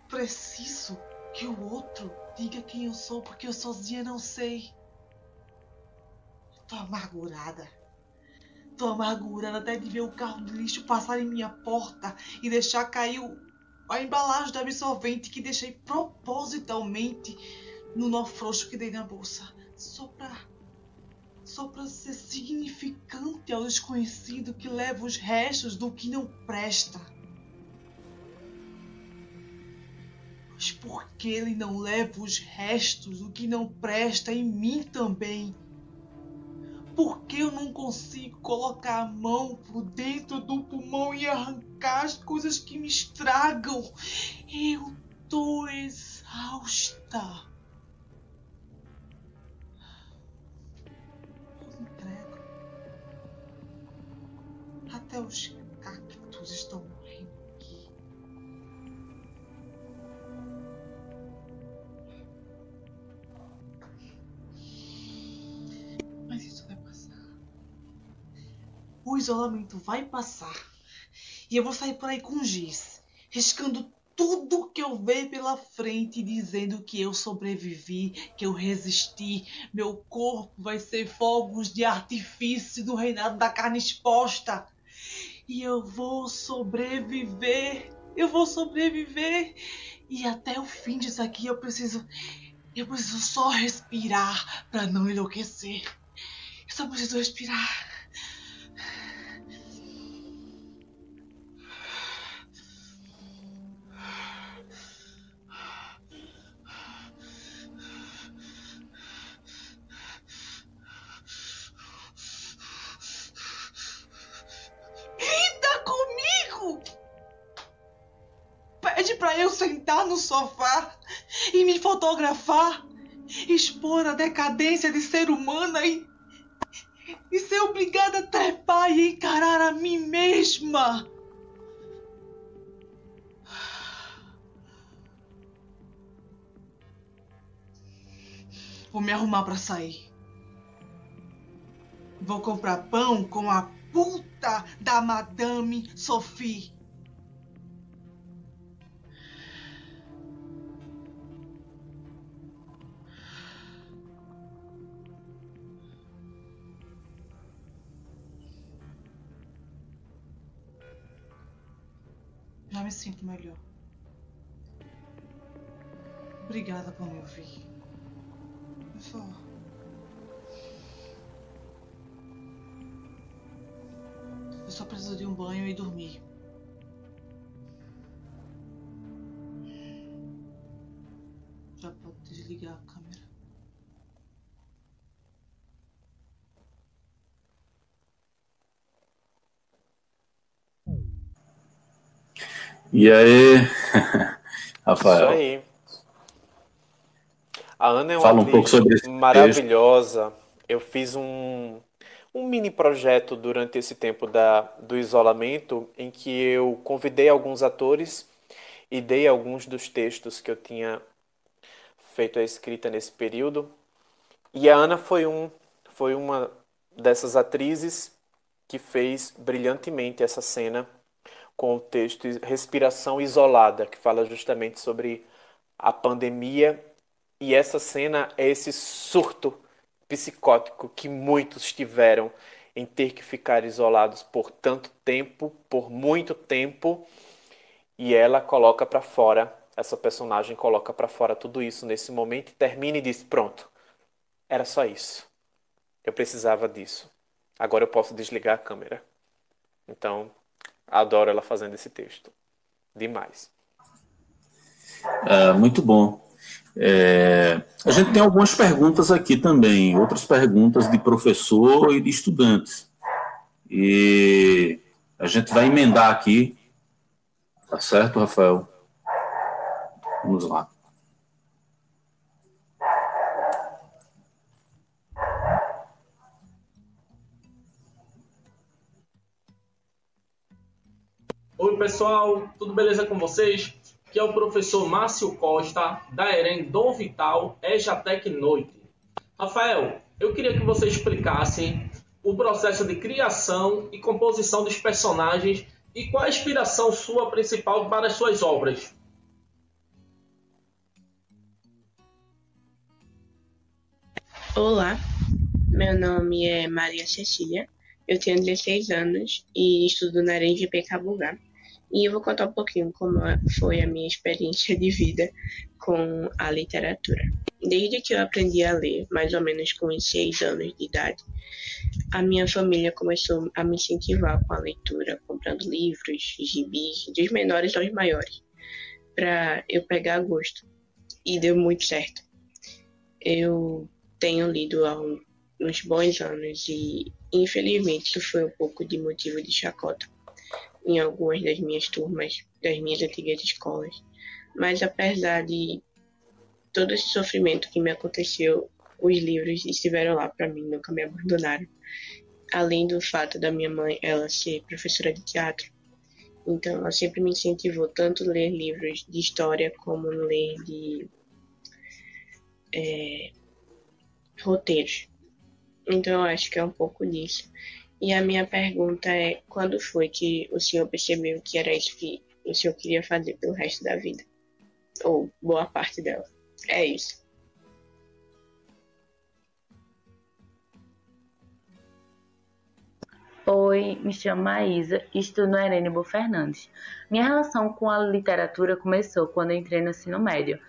Preciso que o outro diga quem eu sou, porque eu sozinha não sei. Tô amargurada até de ver o carro de lixo passar em minha porta e deixar cair a embalagem do absorvente que deixei propositalmente no nó frouxo que dei na bolsa. Só pra ser significante ao desconhecido que leva os restos do que não presta. Mas por que ele não leva os restos do que não presta em mim também? Por que eu não consigo colocar a mão por dentro do pulmão e arrancar as coisas que me estragam? Eu tô exausta. Eu entrego. Até os cactos estão morrendo aqui. Mas isso vai passar. O isolamento vai passar. E eu vou sair por aí com giz, riscando tudo que eu ver pela frente, dizendo que eu sobrevivi, que eu resisti. Meu corpo vai ser fogos de artifício do reinado da carne exposta. E eu vou sobreviver. E até o fim disso aqui eu preciso só respirar para não enlouquecer. Eu só preciso respirar. sentar no sofá e me fotografar, expor a decadência de ser humana e ser obrigada a trepar e encarar a mim mesma. Vou me arrumar pra sair. Vou comprar pão com a puta da Madame Sophie. Já me sinto melhor. Obrigada por me ouvir. Por favor. Eu só preciso de um banho e dormir. Já pode desligar a câmera. E aí, Rafael? Isso aí. A Ana é uma Fala um atriz pouco sobre esse texto. maravilhosa. Eu fiz um mini projeto durante esse tempo do isolamento em que eu convidei alguns atores e dei alguns dos textos que eu tinha feito a escrita nesse período. E a Ana foi uma dessas atrizes que fez brilhantemente essa cena com o texto Respiração Isolada, que fala justamente sobre a pandemia. E essa cena é esse surto psicótico que muitos tiveram em ter que ficar isolados por tanto tempo, por muito tempo, e ela coloca para fora, essa personagem coloca para fora tudo isso nesse momento e termina e diz: pronto, era só isso. Eu precisava disso. Agora eu posso desligar a câmera. Então, adoro ela fazendo esse texto. Demais. Muito bom. A gente tem algumas perguntas aqui também, outras perguntas de professor e de estudantes. E a gente vai emendar aqui, tá certo, Rafael? Vamos lá. Oi, pessoal, tudo beleza com vocês? Aqui é o professor Márcio Costa, da EREM Dom Vital, EJATEC Noite. Rafael, eu queria que você explicasse o processo de criação e composição dos personagens e qual a inspiração sua principal para as suas obras. Olá, meu nome é Maria Cecília, eu tenho 16 anos e estudo na EREM de Pecabugá. E eu vou contar um pouquinho como foi a minha experiência de vida com a literatura. Desde que eu aprendi a ler, mais ou menos com uns 6 anos de idade, a minha família começou a me incentivar com a leitura, comprando livros, gibis, dos menores aos maiores, para eu pegar gosto. E deu muito certo. Eu tenho lido há uns bons anos e, infelizmente, isso foi um pouco de motivo de chacota em algumas das minhas turmas, das minhas antigas escolas. Mas apesar de todo esse sofrimento que me aconteceu, os livros estiveram lá para mim, nunca me abandonaram. Além do fato da minha mãe, ela ser professora de teatro, então ela sempre me incentivou tanto a ler livros de história como ler de roteiros. Então eu acho que é um pouco disso. E a minha pergunta é, quando foi que o senhor percebeu que era isso que o senhor queria fazer pelo resto da vida? Ou boa parte dela. É isso. Oi, me chamo Maísa e estudo no Erenibo Fernandes. Minha relação com a literatura começou quando eu entrei no ensino médio.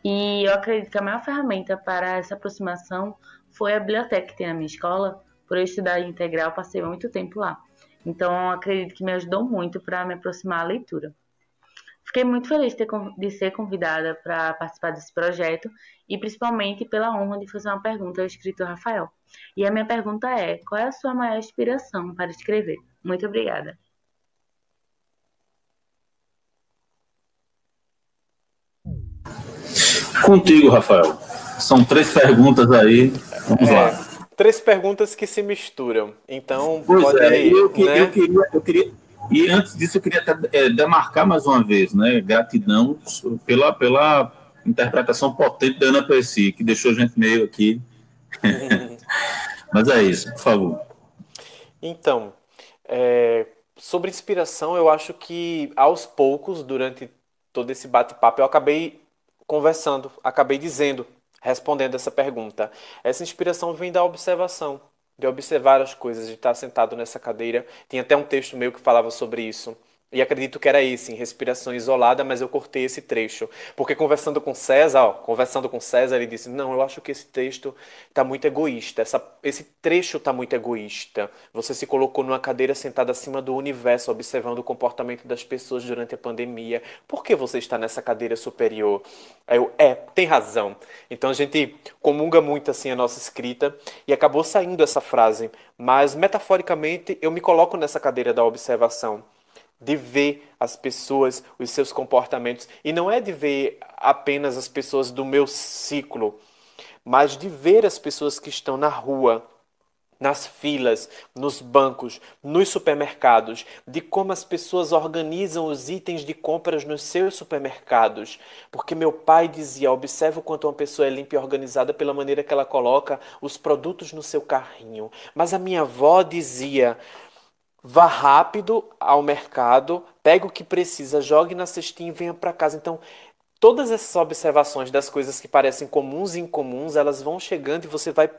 E eu acredito que a maior ferramenta para essa aproximação foi a biblioteca que tem na minha escola. Por eu estudar integral, passei muito tempo lá. Então, acredito que me ajudou muito para me aproximar à leitura. Fiquei muito feliz de ser convidada para participar desse projeto e principalmente pela honra de fazer uma pergunta ao escritor Rafael. E a minha pergunta é, qual é a sua maior inspiração para escrever? Muito obrigada. Contigo, Rafael. São 3 perguntas aí. Vamos lá. 3 perguntas que se misturam. Então, Pois pode, é, né? eu queria. E antes disso, eu queria até demarcar mais uma vez, né? Gratidão pela interpretação potente da Ana Percy, que deixou a gente meio aqui. Mas é isso, por favor. Então, sobre inspiração, eu acho que aos poucos, durante todo esse bate-papo, eu acabei conversando, acabei dizendo, respondendo essa pergunta. Essa inspiração vem da observação, de observar as coisas, de estar sentado nessa cadeira. Tinha até um texto meu que falava sobre isso. E acredito que era esse, em respiração isolada, mas eu cortei esse trecho. Porque conversando com César, ele disse, não, eu acho que esse texto está muito egoísta, esse trecho está muito egoísta. Você se colocou numa cadeira sentada acima do universo, observando o comportamento das pessoas durante a pandemia. Por que você está nessa cadeira superior? Aí tem razão. Então a gente comunga muito assim a nossa escrita e acabou saindo essa frase. Mas metaforicamente eu me coloco nessa cadeira da observação, de ver as pessoas, os seus comportamentos. E não é de ver apenas as pessoas do meu ciclo, mas de ver as pessoas que estão na rua, nas filas, nos bancos, nos supermercados, de como as pessoas organizam os itens de compras nos seus supermercados. Porque meu pai dizia, observe o quanto uma pessoa é limpa e organizada pela maneira que ela coloca os produtos no seu carrinho. Mas a minha avó dizia, vá rápido ao mercado, pegue o que precisa, jogue na cestinha e venha para casa. Então, todas essas observações das coisas que parecem comuns e incomuns, elas vão chegando e você vai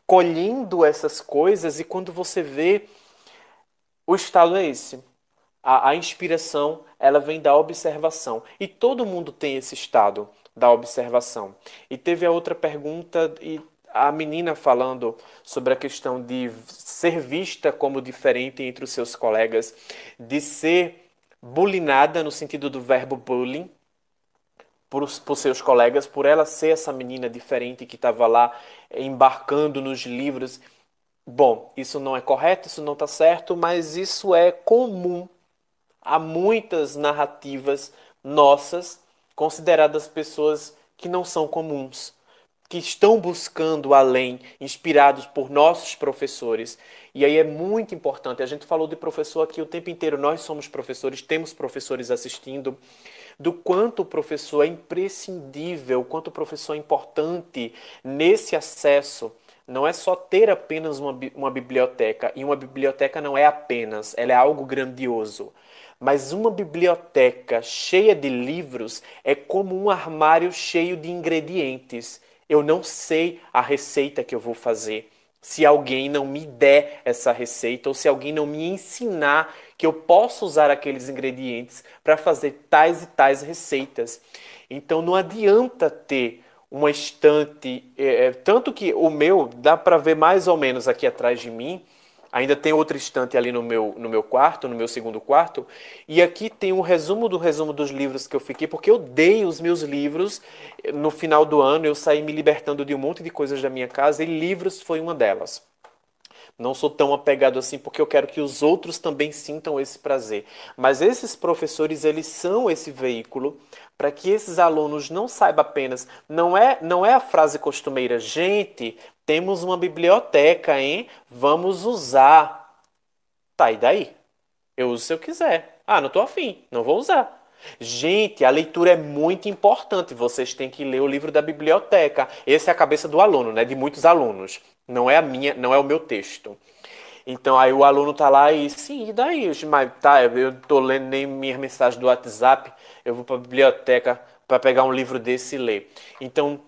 colhendo essas coisas e quando você vê, o estado é esse. A inspiração, ela vem da observação. E todo mundo tem esse estado da observação. E teve a outra pergunta e a menina falando sobre a questão de ser vista como diferente entre os seus colegas, de ser bulinada no sentido do verbo bullying por seus colegas, por ela ser essa menina diferente que estava lá embarcando nos livros. Bom, isso não é correto, isso não está certo, mas isso é comum a muitas narrativas nossas consideradas pessoas que não são comuns, que estão buscando além, inspirados por nossos professores. E aí é muito importante, a gente falou de professor aqui o tempo inteiro, nós somos professores, temos professores assistindo, do quanto o professor é imprescindível, o quanto o professor é importante nesse acesso. Não é só ter apenas uma biblioteca, e uma biblioteca não é apenas, ela é algo grandioso. Mas uma biblioteca cheia de livros é como um armário cheio de ingredientes. Eu não sei a receita que eu vou fazer se alguém não me der essa receita ou se alguém não me ensinar que eu posso usar aqueles ingredientes para fazer tais e tais receitas. Então não adianta ter uma estante, tanto que o meu dá para ver mais ou menos aqui atrás de mim. Ainda tem outra estante ali no meu quarto, no meu segundo quarto. E aqui tem um resumo dos livros que eu fiquei, porque eu dei os meus livros no final do ano. Eu saí me libertando de um monte de coisas da minha casa e livros foi uma delas. Não sou tão apegado assim porque eu quero que os outros também sintam esse prazer. Mas esses professores, eles são esse veículo para que esses alunos não saibam apenas... Não é a frase costumeira, gente, temos uma biblioteca, hein? Vamos usar. Tá, e daí? Eu uso se eu quiser. Ah, não tô afim, não vou usar. Gente, a leitura é muito importante. Vocês têm que ler o livro da biblioteca. Essa é a cabeça do aluno, né? De muitos alunos. Não é não é o meu texto. Então aí o aluno tá lá e sim, e daí? Mas tá, eu tô lendo nem minhas mensagens do WhatsApp, eu vou para a biblioteca para pegar um livro desse e ler. Então,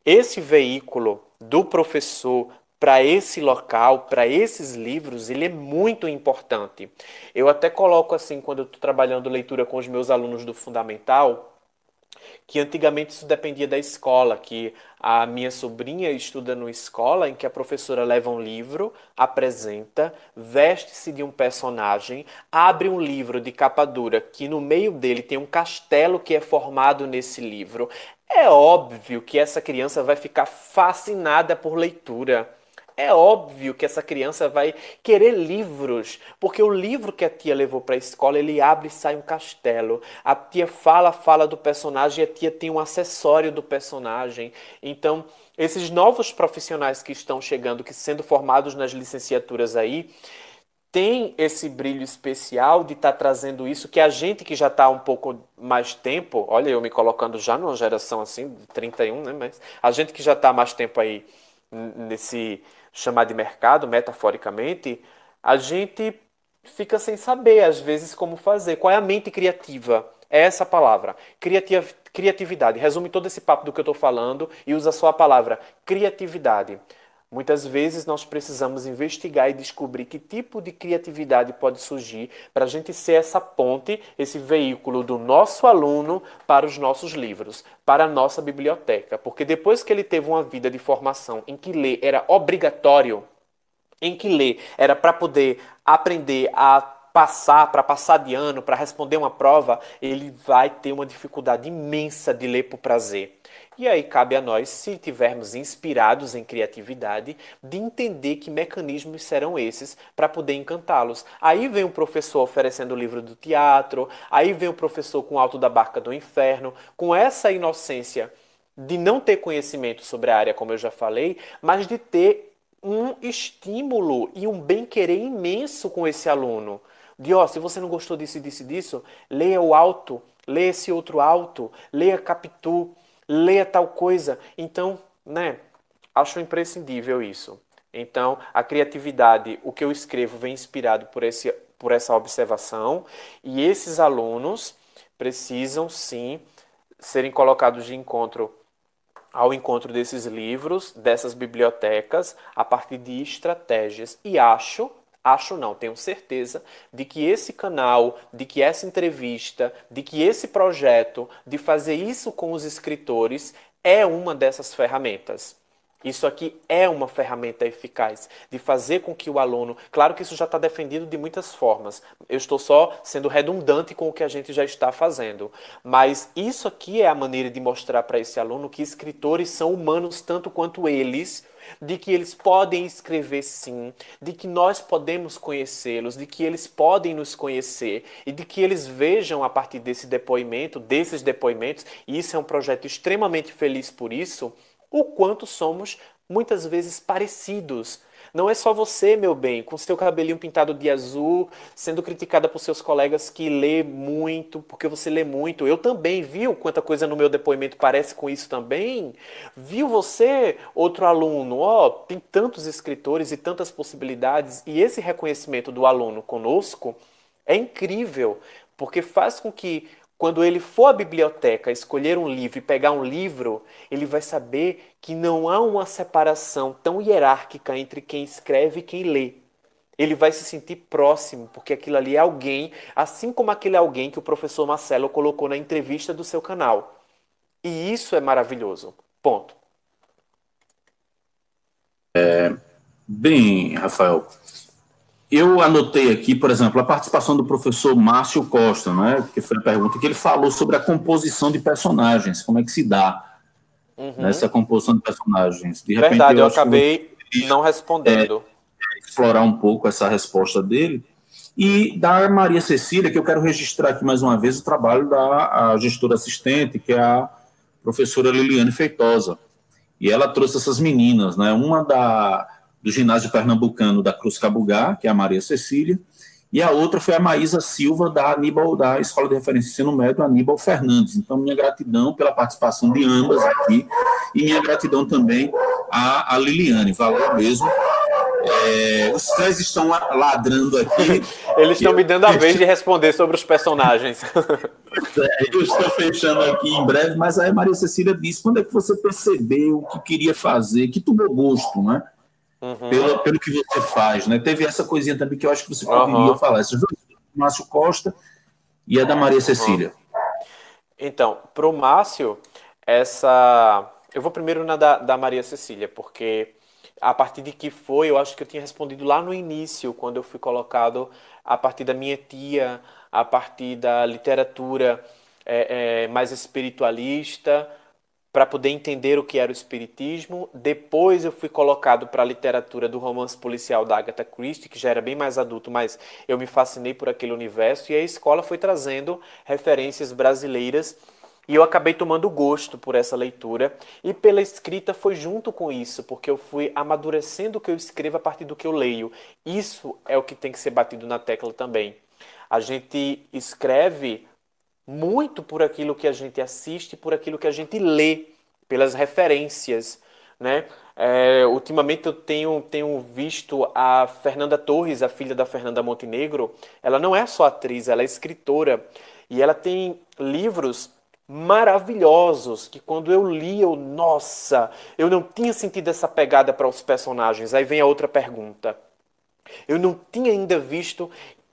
esse veículo do professor para esse local, para esses livros, ele é muito importante. Eu até coloco assim, quando eu estou trabalhando leitura com os meus alunos do Fundamental, que antigamente isso dependia da escola, que a minha sobrinha estuda numa escola em que a professora leva um livro, apresenta, veste-se de um personagem, abre um livro de capa dura, que no meio dele tem um castelo que é formado nesse livro. É óbvio que essa criança vai ficar fascinada por leitura. é óbvio que essa criança vai querer livros, porque o livro que a tia levou para a escola, ele abre e sai um castelo. A tia fala do personagem, e a tia tem um acessório do personagem. Então, esses novos profissionais que estão chegando, que sendo formados nas licenciaturas aí, tem esse brilho especial de estar trazendo isso, que a gente que já está um pouco mais tempo, olha, eu me colocando já numa geração assim, de 31, né? Mas a gente que já está mais tempo aí nesse chamar de mercado, metaforicamente, a gente fica sem saber, às vezes, como fazer. Qual é a mente criativa? É essa palavra. Criatividade. Resume todo esse papo do que eu estou falando e usa só a palavra criatividade. Muitas vezes nós precisamos investigar e descobrir que tipo de criatividade pode surgir para a gente ser essa ponte, esse veículo do nosso aluno para os nossos livros, para a nossa biblioteca. Porque depois que ele teve uma vida de formação em que ler era obrigatório, em que ler era para poder aprender a passar, para passar de ano, para responder uma prova, ele vai ter uma dificuldade imensa de ler por prazer. E aí cabe a nós, se tivermos inspirados em criatividade, de entender que mecanismos serão esses para poder encantá-los. Aí vem o professor oferecendo o livro do teatro, aí vem o professor com o Alto da Barca do Inferno, com essa inocência de não ter conhecimento sobre a área, como eu já falei, mas de ter um estímulo e um bem-querer imenso com esse aluno. De, ó, se você não gostou disso, leia o Alto, leia esse outro Alto, leia Capitu, leia tal coisa. Então, né, acho imprescindível isso. Então, a criatividade, o que eu escrevo vem inspirado por essa observação, e esses alunos precisam, sim, serem colocados ao encontro desses livros, dessas bibliotecas, a partir de estratégias. E acho não, tenho certeza de que esse canal, de que essa entrevista, de que esse projeto, de fazer isso com os escritores, é uma dessas ferramentas. Isso aqui é uma ferramenta eficaz de fazer com que o aluno... Claro que isso já está defendido de muitas formas. Eu estou só sendo redundante com o que a gente já está fazendo. Mas isso aqui é a maneira de mostrar para esse aluno que escritores são humanos tanto quanto eles, de que eles podem escrever sim, de que nós podemos conhecê-los, de que eles podem nos conhecer e de que eles vejam a partir desses depoimentos, e isso é um projeto extremamente feliz por isso, o quanto somos muitas vezes parecidos. Não é só você, meu bem, com seu cabelinho pintado de azul, sendo criticada por seus colegas que lê muito, porque você lê muito. Eu também, viu quanta coisa no meu depoimento parece com isso também? Viu você, outro aluno? Ó, tem tantos escritores e tantas possibilidades, e esse reconhecimento do aluno conosco é incrível, porque faz com que, quando ele for à biblioteca escolher um livro e pegar um livro, ele vai saber que não há uma separação tão hierárquica entre quem escreve e quem lê. Ele vai se sentir próximo, porque aquilo ali é alguém, assim como aquele alguém que o professor Marcelo colocou na entrevista do seu canal. E isso é maravilhoso. Ponto. Bem, Rafael, eu anotei aqui, por exemplo, a participação do professor Márcio Costa, né, que foi a pergunta que ele falou sobre a composição de personagens, como é que se dá nessa composição de personagens. De repente, Verdade, eu acho que acabei não respondendo. explorar um pouco essa resposta dele. E da Maria Cecília, que eu quero registrar aqui mais uma vez o trabalho da gestora assistente, que é a professora Liliane Feitosa. E ela trouxe essas meninas, né? Uma do ginásio pernambucano da Cruz Cabugá, que é a Maria Cecília, e a outra foi a Maísa Silva, da Escola de Referência de Ensino Médio Aníbal Fernandes. Então, minha gratidão pela participação de ambas aqui, e minha gratidão também à Liliane, valeu mesmo. Os cães estão ladrando aqui. Eles estão me dando a vez de responder sobre os personagens. Eu estou fechando aqui em breve, mas aí a Maria Cecília disse, quando é que você percebeu o que queria fazer, que tomou gosto, né? Pelo que você faz, né? Teve essa coisinha também que eu acho que você poderia falar. Essas duas, do Márcio Costa e a da Maria Cecília. Então, para o Márcio, eu vou primeiro na da Maria Cecília, porque a partir de que foi, eu acho que eu tinha respondido lá no início, quando eu fui colocado a partir da minha tia, a partir da literatura mais espiritualista, para poder entender o que era o espiritismo. Depois eu fui colocado para a literatura do romance policial da Agatha Christie, que já era bem mais adulto, mas eu me fascinei por aquele universo, e a escola foi trazendo referências brasileiras, e eu acabei tomando gosto por essa leitura, e pela escrita foi junto com isso, porque eu fui amadurecendo o que eu escrevo a partir do que eu leio. Isso é o que tem que ser batido na tecla também. A gente escreve muito por aquilo que a gente assiste, por aquilo que a gente lê, pelas referências, né? Ultimamente eu tenho visto a Fernanda Torres, a filha da Fernanda Montenegro. Ela não é só atriz, ela é escritora, e ela tem livros maravilhosos que quando eu li, nossa, eu não tinha sentido essa pegada para os personagens. Aí vem a outra pergunta. Eu não tinha ainda visto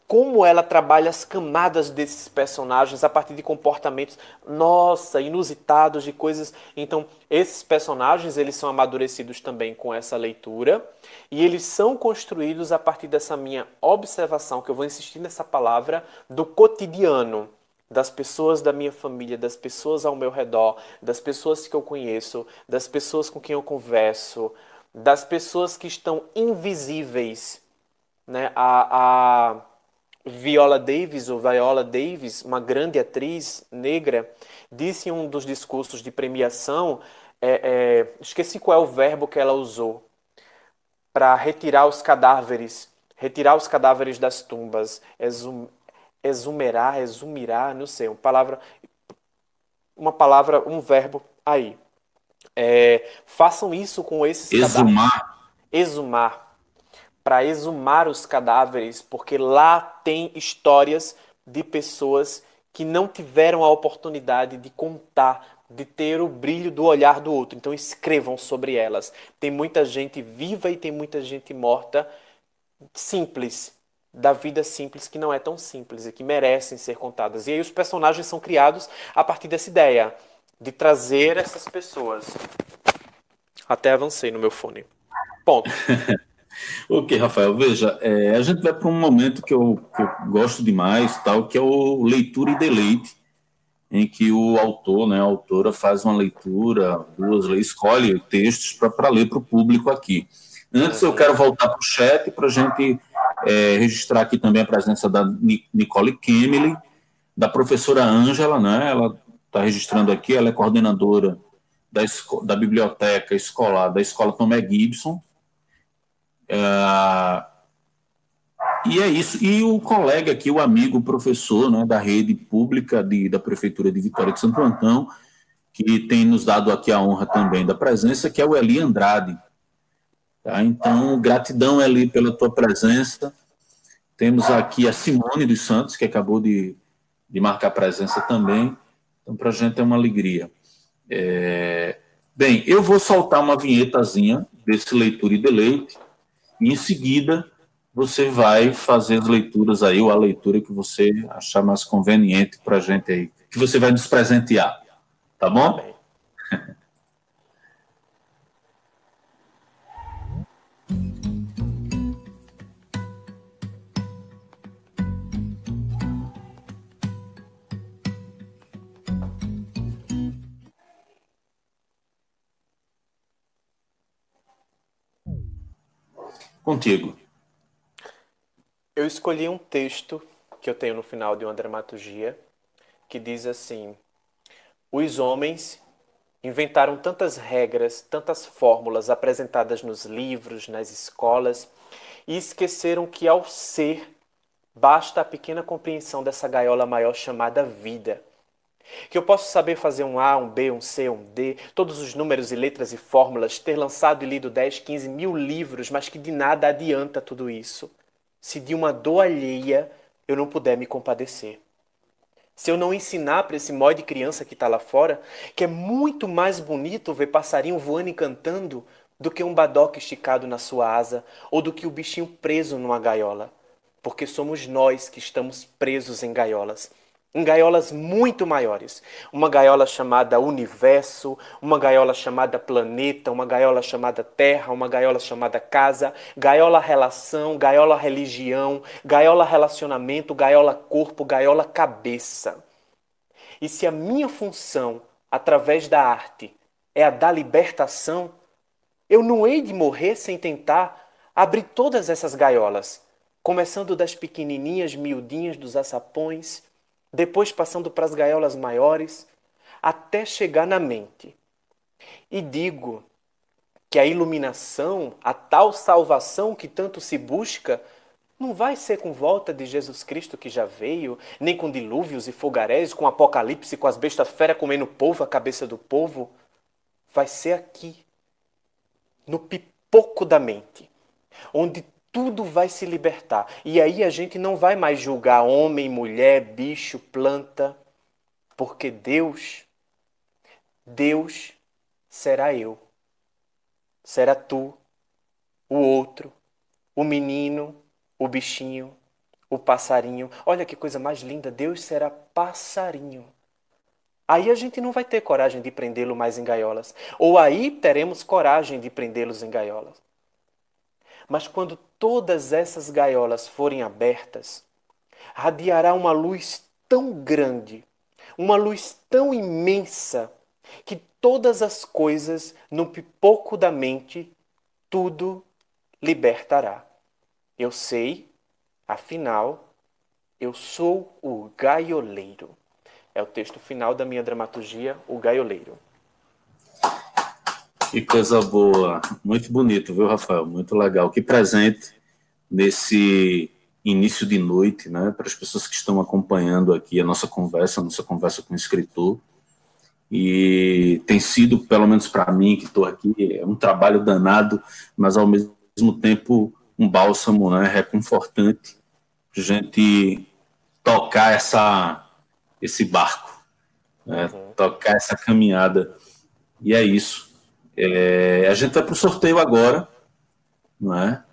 como ela trabalha as camadas desses personagens a partir de comportamentos, nossa, inusitados, de coisas. Então, esses personagens, eles são amadurecidos também com essa leitura, e eles são construídos a partir dessa minha observação, que eu vou insistir nessa palavra, do cotidiano, das pessoas da minha família, das pessoas ao meu redor, das pessoas que eu conheço, das pessoas com quem eu converso, das pessoas que estão invisíveis, né? A Viola Davis, uma grande atriz negra, disse em um dos discursos de premiação, esqueci qual é o verbo que ela usou, para retirar os cadáveres das tumbas, exumirá, não sei, um verbo aí. Façam isso com esses cadáveres. Exumar. Para exumar os cadáveres, porque lá tem histórias de pessoas que não tiveram a oportunidade de contar, de ter o brilho do olhar do outro. Então escrevam sobre elas. Tem muita gente viva e tem muita gente morta, simples, da vida simples, que não é tão simples e que merecem ser contadas. E aí os personagens são criados a partir dessa ideia de trazer essas pessoas. Até avancei no meu fone. Ponto. Ok, Rafael, veja, a gente vai para um momento que eu gosto demais, tal, que é o leitura e deleite, em que o autor, né, a autora faz uma leitura, escolhe textos para ler para o público aqui. Antes eu quero voltar para o chat para a gente registrar aqui também a presença da Nicole Kemely, da professora Ângela, né, ela está registrando aqui, ela é coordenadora da biblioteca escolar da Escola Tomé Gibson. E é isso. E o colega aqui, o amigo, o professor, né, da rede pública da Prefeitura de Vitória de Santo Antão, que tem nos dado aqui a honra também da presença, que é o Eli Andrade. Tá? Então, gratidão, Eli, pela tua presença. Temos aqui a Simone dos Santos, que acabou de marcar presença também. Então, para a gente é uma alegria. Bem, eu vou soltar uma vinhetazinha desse leitura e deleite, e em seguida você vai fazer as leituras aí, ou a leitura que você achar mais conveniente para a gente aí, que você vai nos presentear, tá bom? Contigo. Eu escolhi um texto que eu tenho no final de uma dramaturgia, que diz assim: os homens inventaram tantas regras, tantas fórmulas apresentadas nos livros, nas escolas, e esqueceram que ao ser basta a pequena compreensão dessa gaiola maior chamada vida. Que eu posso saber fazer um A, um B, um C, um D, todos os números e letras e fórmulas, ter lançado e lido 10, 15 mil livros, mas que de nada adianta tudo isso, se de uma dor alheia eu não puder me compadecer. Se eu não ensinar para esse mói de criança que está lá fora, que é muito mais bonito ver passarinho voando e cantando do que um badoque esticado na sua asa, ou do que o bichinho preso numa gaiola. Porque somos nós que estamos presos em gaiolas muito maiores. Uma gaiola chamada universo, uma gaiola chamada planeta, uma gaiola chamada terra, uma gaiola chamada casa, gaiola relação, gaiola religião, gaiola relacionamento, gaiola corpo, gaiola cabeça. E se a minha função, através da arte, é a da libertação. Eu não hei de morrer sem tentar abrir todas essas gaiolas, começando das pequenininhas, miudinhas dos açapões, depois passando para as gaiolas maiores, até chegar na mente. E digo que a iluminação, a tal salvação que tanto se busca, não vai ser com volta de Jesus Cristo que já veio, nem com dilúvios e fogaréis, com apocalipse, com as bestas feras comendo o povo, a cabeça do povo. Vai ser aqui, no pipoco da mente, onde tudo vai se libertar. E aí a gente não vai mais julgar homem, mulher, bicho, planta, porque Deus será eu, será tu, o outro, o menino, o bichinho, o passarinho. Olha que coisa mais linda, Deus será passarinho. Aí a gente não vai ter coragem de prendê-lo mais em gaiolas. Ou aí teremos coragem de prendê-los em gaiolas. Mas quando todas essas gaiolas forem abertas, radiará uma luz tão grande, uma luz tão imensa, que todas as coisas no pipoco da mente, tudo libertará. Eu sei, afinal, eu sou o gaioleiro. É o texto final da minha dramaturgia, O Gaioleiro. Que coisa boa. Muito bonito, viu, Rafael? Muito legal. Que presente nesse início de noite, né, para as pessoas que estão acompanhando aqui a nossa conversa com o escritor. E tem sido, pelo menos para mim, que estou aqui, é um trabalho danado, mas ao mesmo tempo um bálsamo, né, reconfortante, para a gente tocar esse barco, né, tocar essa caminhada. E é isso. A gente vai para o sorteio agora, não é?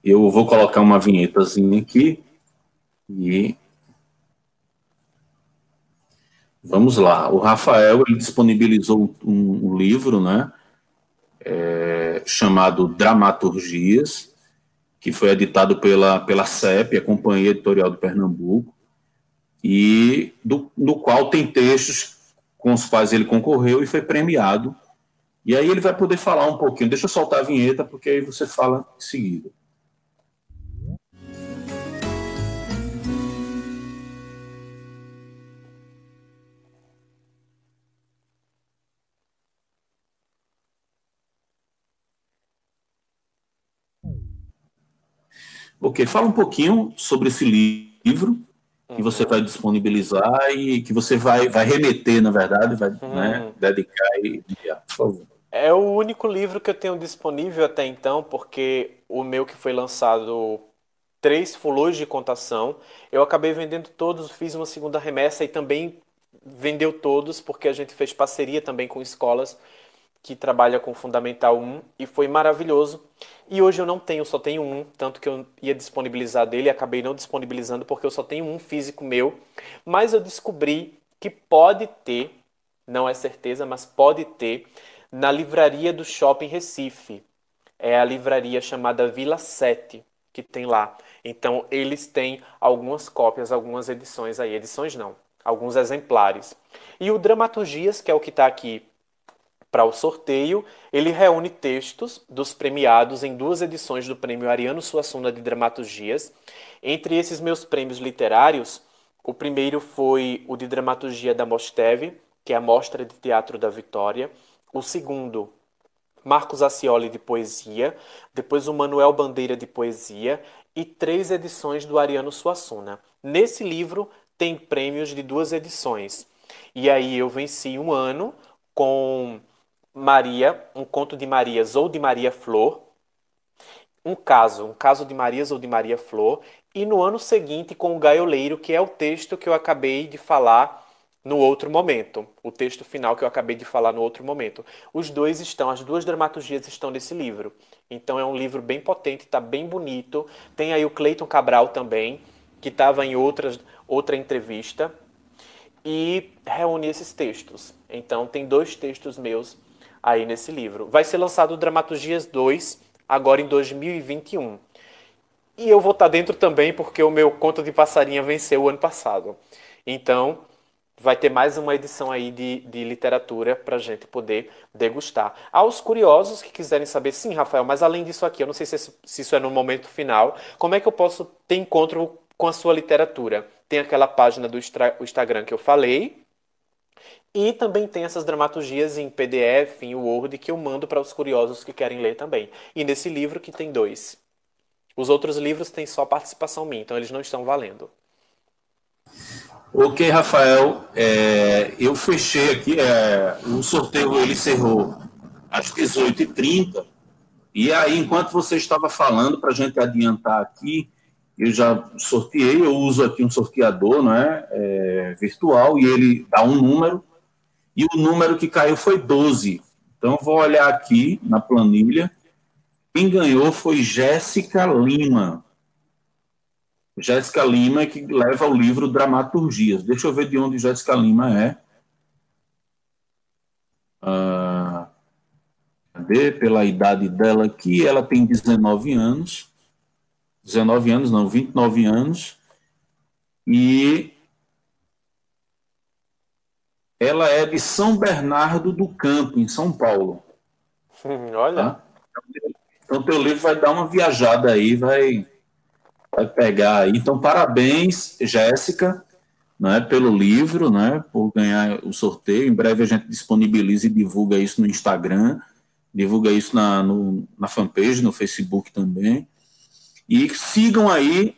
Eu vou colocar uma vinhetazinha aqui e vamos lá. O Rafael, ele disponibilizou um livro, né, chamado Dramaturgias, que foi editado pela CEP, a Companhia Editorial de Pernambuco, e no qual tem textos com os quais ele concorreu e foi premiado. E aí ele vai poder falar um pouquinho. Deixa eu soltar a vinheta, porque aí você fala em seguida. Ok, fala um pouquinho sobre esse livro que você vai disponibilizar e que você vai remeter, na verdade, vai né, dedicar e enviar, por favor. É o único livro que eu tenho disponível até então, porque o meu que foi lançado 3 folhas de contação, eu acabei vendendo todos, fiz uma segunda remessa e também vendeu todos, porque a gente fez parceria também com escolas que trabalha com Fundamental 1 e foi maravilhoso. E hoje eu não tenho, só tenho um, tanto que eu ia disponibilizar dele e acabei não disponibilizando porque eu só tenho um físico meu. Mas eu descobri que pode ter, não é certeza, mas pode ter, na livraria do Shopping Recife. É a livraria chamada Vila 7, que tem lá. Então eles têm algumas cópias, algumas edições aí. Edições não, alguns exemplares. E o Dramaturgias, que é o que está aqui para o sorteio, ele reúne textos dos premiados em 2 edições do Prêmio Ariano Suassuna de Dramaturgias. Entre esses meus prêmios literários, o primeiro foi o de Dramaturgia da Mosteve, que é a Mostra de Teatro da Vitória. O segundo, Marcos Acioli de Poesia. Depois o Manuel Bandeira de Poesia. E 3 edições do Ariano Suassuna. Nesse livro tem prêmios de 2 edições. E aí eu venci um ano com Maria, um conto de Marias ou de Maria Flor, um caso de Marias ou de Maria Flor, e no ano seguinte com o Gaioleiro, que é o texto que eu acabei de falar no outro momento, o texto final que eu acabei de falar no outro momento. As 2 dramaturgias estão nesse livro, então é um livro bem potente, está bem bonito. Tem aí o Cleiton Cabral também, que estava em outra entrevista, e reúne esses textos. Então tem 2 textos meus aí nesse livro. Vai ser lançado o Dramaturgias 2 agora em 2021. E eu vou estar dentro também porque o meu conto de passarinha venceu o ano passado. Então vai ter mais uma edição aí de literatura para a gente poder degustar. Aos curiosos que quiserem saber, sim, Rafael, mas além disso aqui, eu não sei se isso é no momento final, como é que eu posso ter encontro com a sua literatura? Tem aquela página do Instagram que eu falei, e também tem essas dramaturgias em PDF, em Word, que eu mando para os curiosos que querem ler também. E nesse livro que tem 2. Os outros livros têm só participação minha, então eles não estão valendo. Ok, Rafael, eu fechei aqui, o sorteio ele encerrou às 18h30, e aí, enquanto você estava falando, para a gente adiantar aqui, eu já sorteei, eu uso aqui um sorteador, virtual, e ele dá um número, e o número que caiu foi 12. Então, eu vou olhar aqui na planilha, quem ganhou foi Jéssica Lima. Jéssica Lima, que leva o livro Dramaturgias. Deixa eu ver de onde Jéssica Lima é. Cadê? Pela idade dela aqui, ela tem 19 anos. 19 anos, não, 29 anos. E ela é de São Bernardo do Campo, em São Paulo. Olha. Tá? Então, teu livro vai dar uma viajada aí, vai pegar aí. Então, parabéns, Jéssica, pelo livro, por ganhar o sorteio. Em breve a gente disponibiliza e divulga isso no Instagram, divulga isso na fanpage, no Facebook também. E sigam aí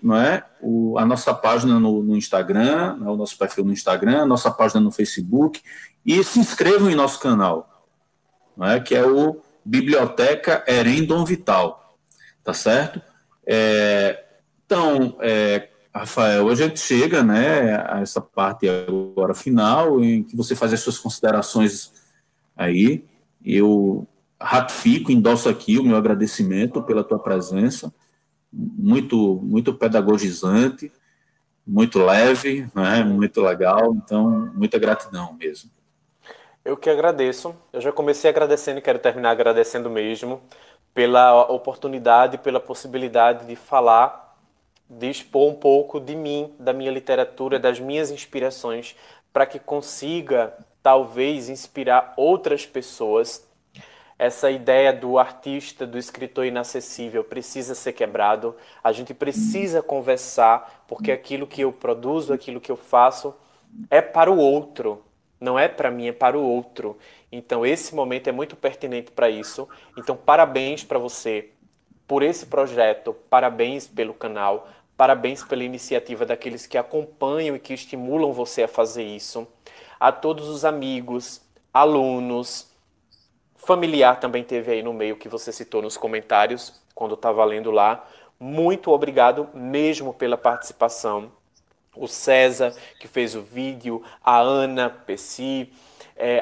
a nossa página no Instagram, o nosso perfil no Instagram, a nossa página no Facebook, e se inscrevam em nosso canal, que é o Biblioteca Herém Dom Vital, tá certo? Então, Rafael, a gente chega a essa parte agora final, em que você faz as suas considerações aí. Eu ratifico, endosso aqui o meu agradecimento pela tua presença, muito, muito pedagogizante, muito leve, muito legal, então, muita gratidão mesmo. Eu que agradeço. Eu já comecei agradecendo e quero terminar agradecendo mesmo pela oportunidade, pela possibilidade de falar, de expor um pouco de mim, da minha literatura, das minhas inspirações, para que consiga, talvez, inspirar outras pessoas. Essa ideia do artista, do escritor inacessível precisa ser quebrado. A gente precisa conversar, porque aquilo que eu produzo, aquilo que eu faço, é para o outro. Não é para mim, é para o outro. Então, esse momento é muito pertinente para isso. Então, parabéns para você por esse projeto, parabéns pelo canal, parabéns pela iniciativa daqueles que acompanham e que estimulam você a fazer isso. A todos os amigos, alunos, familiar também teve aí no meio que você citou nos comentários, quando estava lendo lá. Muito obrigado mesmo pela participação. O César, que fez o vídeo, a Ana Pessi,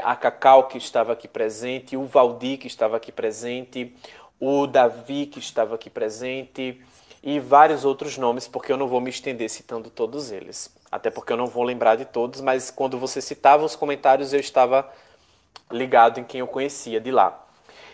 a Cacau, que estava aqui presente, o Valdir, que estava aqui presente, o Davi, que estava aqui presente, e vários outros nomes, porque eu não vou me estender citando todos eles. Até porque eu não vou lembrar de todos, mas quando você citava os comentários, eu estava ligado em quem eu conhecia de lá.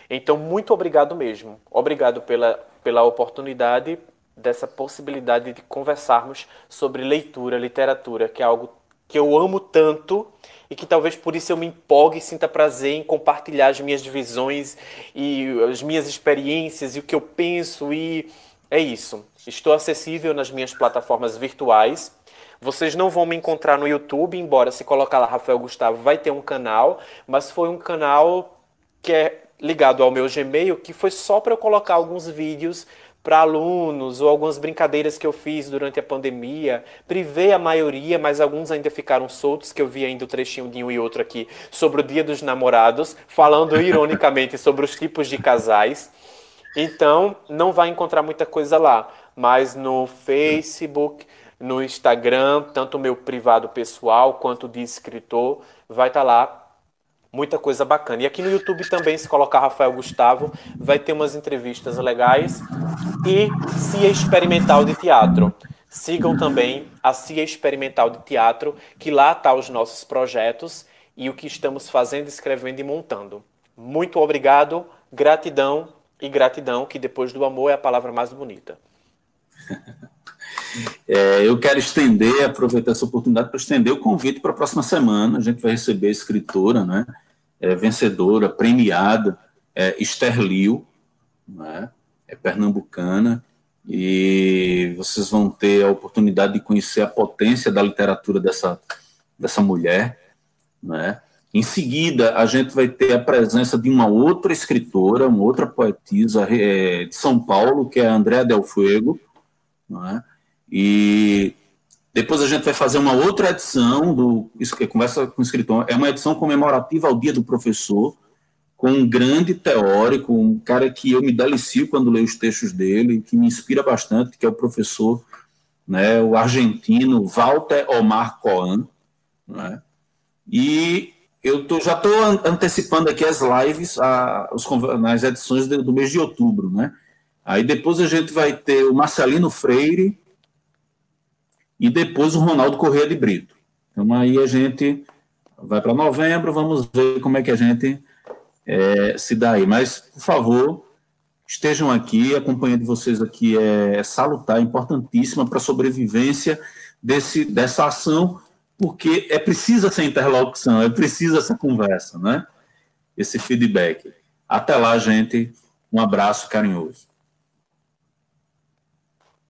Então, muito obrigado mesmo. Obrigado pela oportunidade dessa possibilidade de conversarmos sobre leitura, literatura, que é algo que eu amo tanto e que talvez por isso eu me empolgue e sinta prazer em compartilhar as minhas visões e as minhas experiências e o que eu penso, e é isso. Estou acessível nas minhas plataformas virtuais. Vocês não vão me encontrar no YouTube, embora se colocar lá Rafael Gustavo vai ter um canal, mas foi um canal que é ligado ao meu Gmail, que foi só para eu colocar alguns vídeos para alunos ou algumas brincadeiras que eu fiz durante a pandemia. Privei a maioria, mas alguns ainda ficaram soltos, que eu vi ainda o trechinho de um e outro aqui sobre o Dia dos Namorados, falando ironicamente sobre os tipos de casais. Então, não vai encontrar muita coisa lá, mas no Facebook, no Instagram, tanto o meu privado pessoal quanto de escritor, vai estar lá muita coisa bacana. E aqui no YouTube também, se colocar Rafael Gustavo, vai ter umas entrevistas legais. E CIA Experimental de Teatro. Sigam também a CIA Experimental de Teatro, que lá estão os nossos projetos e o que estamos fazendo, escrevendo e montando. Muito obrigado, gratidão, e gratidão, que depois do amor é a palavra mais bonita. Eu quero aproveitar essa oportunidade para estender o convite para a próxima semana. A gente vai receber a escritora, né, vencedora, premiada, Esther Liu, né, pernambucana, e vocês vão ter a oportunidade de conhecer a potência da literatura dessa mulher, né. Em seguida, a gente vai ter a presença de uma outra escritora, uma outra poetisa de São Paulo, que é a Andréa Del Fuego, né? E depois a gente vai fazer uma outra edição do Conversa com o Escritor. É uma edição comemorativa ao Dia do Professor, com um grande teórico, um cara que eu me delicio quando leio os textos dele, que me inspira bastante, que é o professor, né, o argentino Walter Omar Coan, né? E eu já estou antecipando aqui as lives, nas edições do mês de outubro, né? Aí depois a gente vai ter o Marcelino Freire e depois o Ronaldo Corrêa de Brito. Então aí a gente vai para novembro, vamos ver como é que a gente se dá aí. Mas, por favor, estejam aqui, a companhia de vocês aqui é salutar, importantíssima para a sobrevivência dessa ação, porque é preciso essa interlocução, é preciso essa conversa, né? Esse feedback. Até lá, gente. Um abraço carinhoso.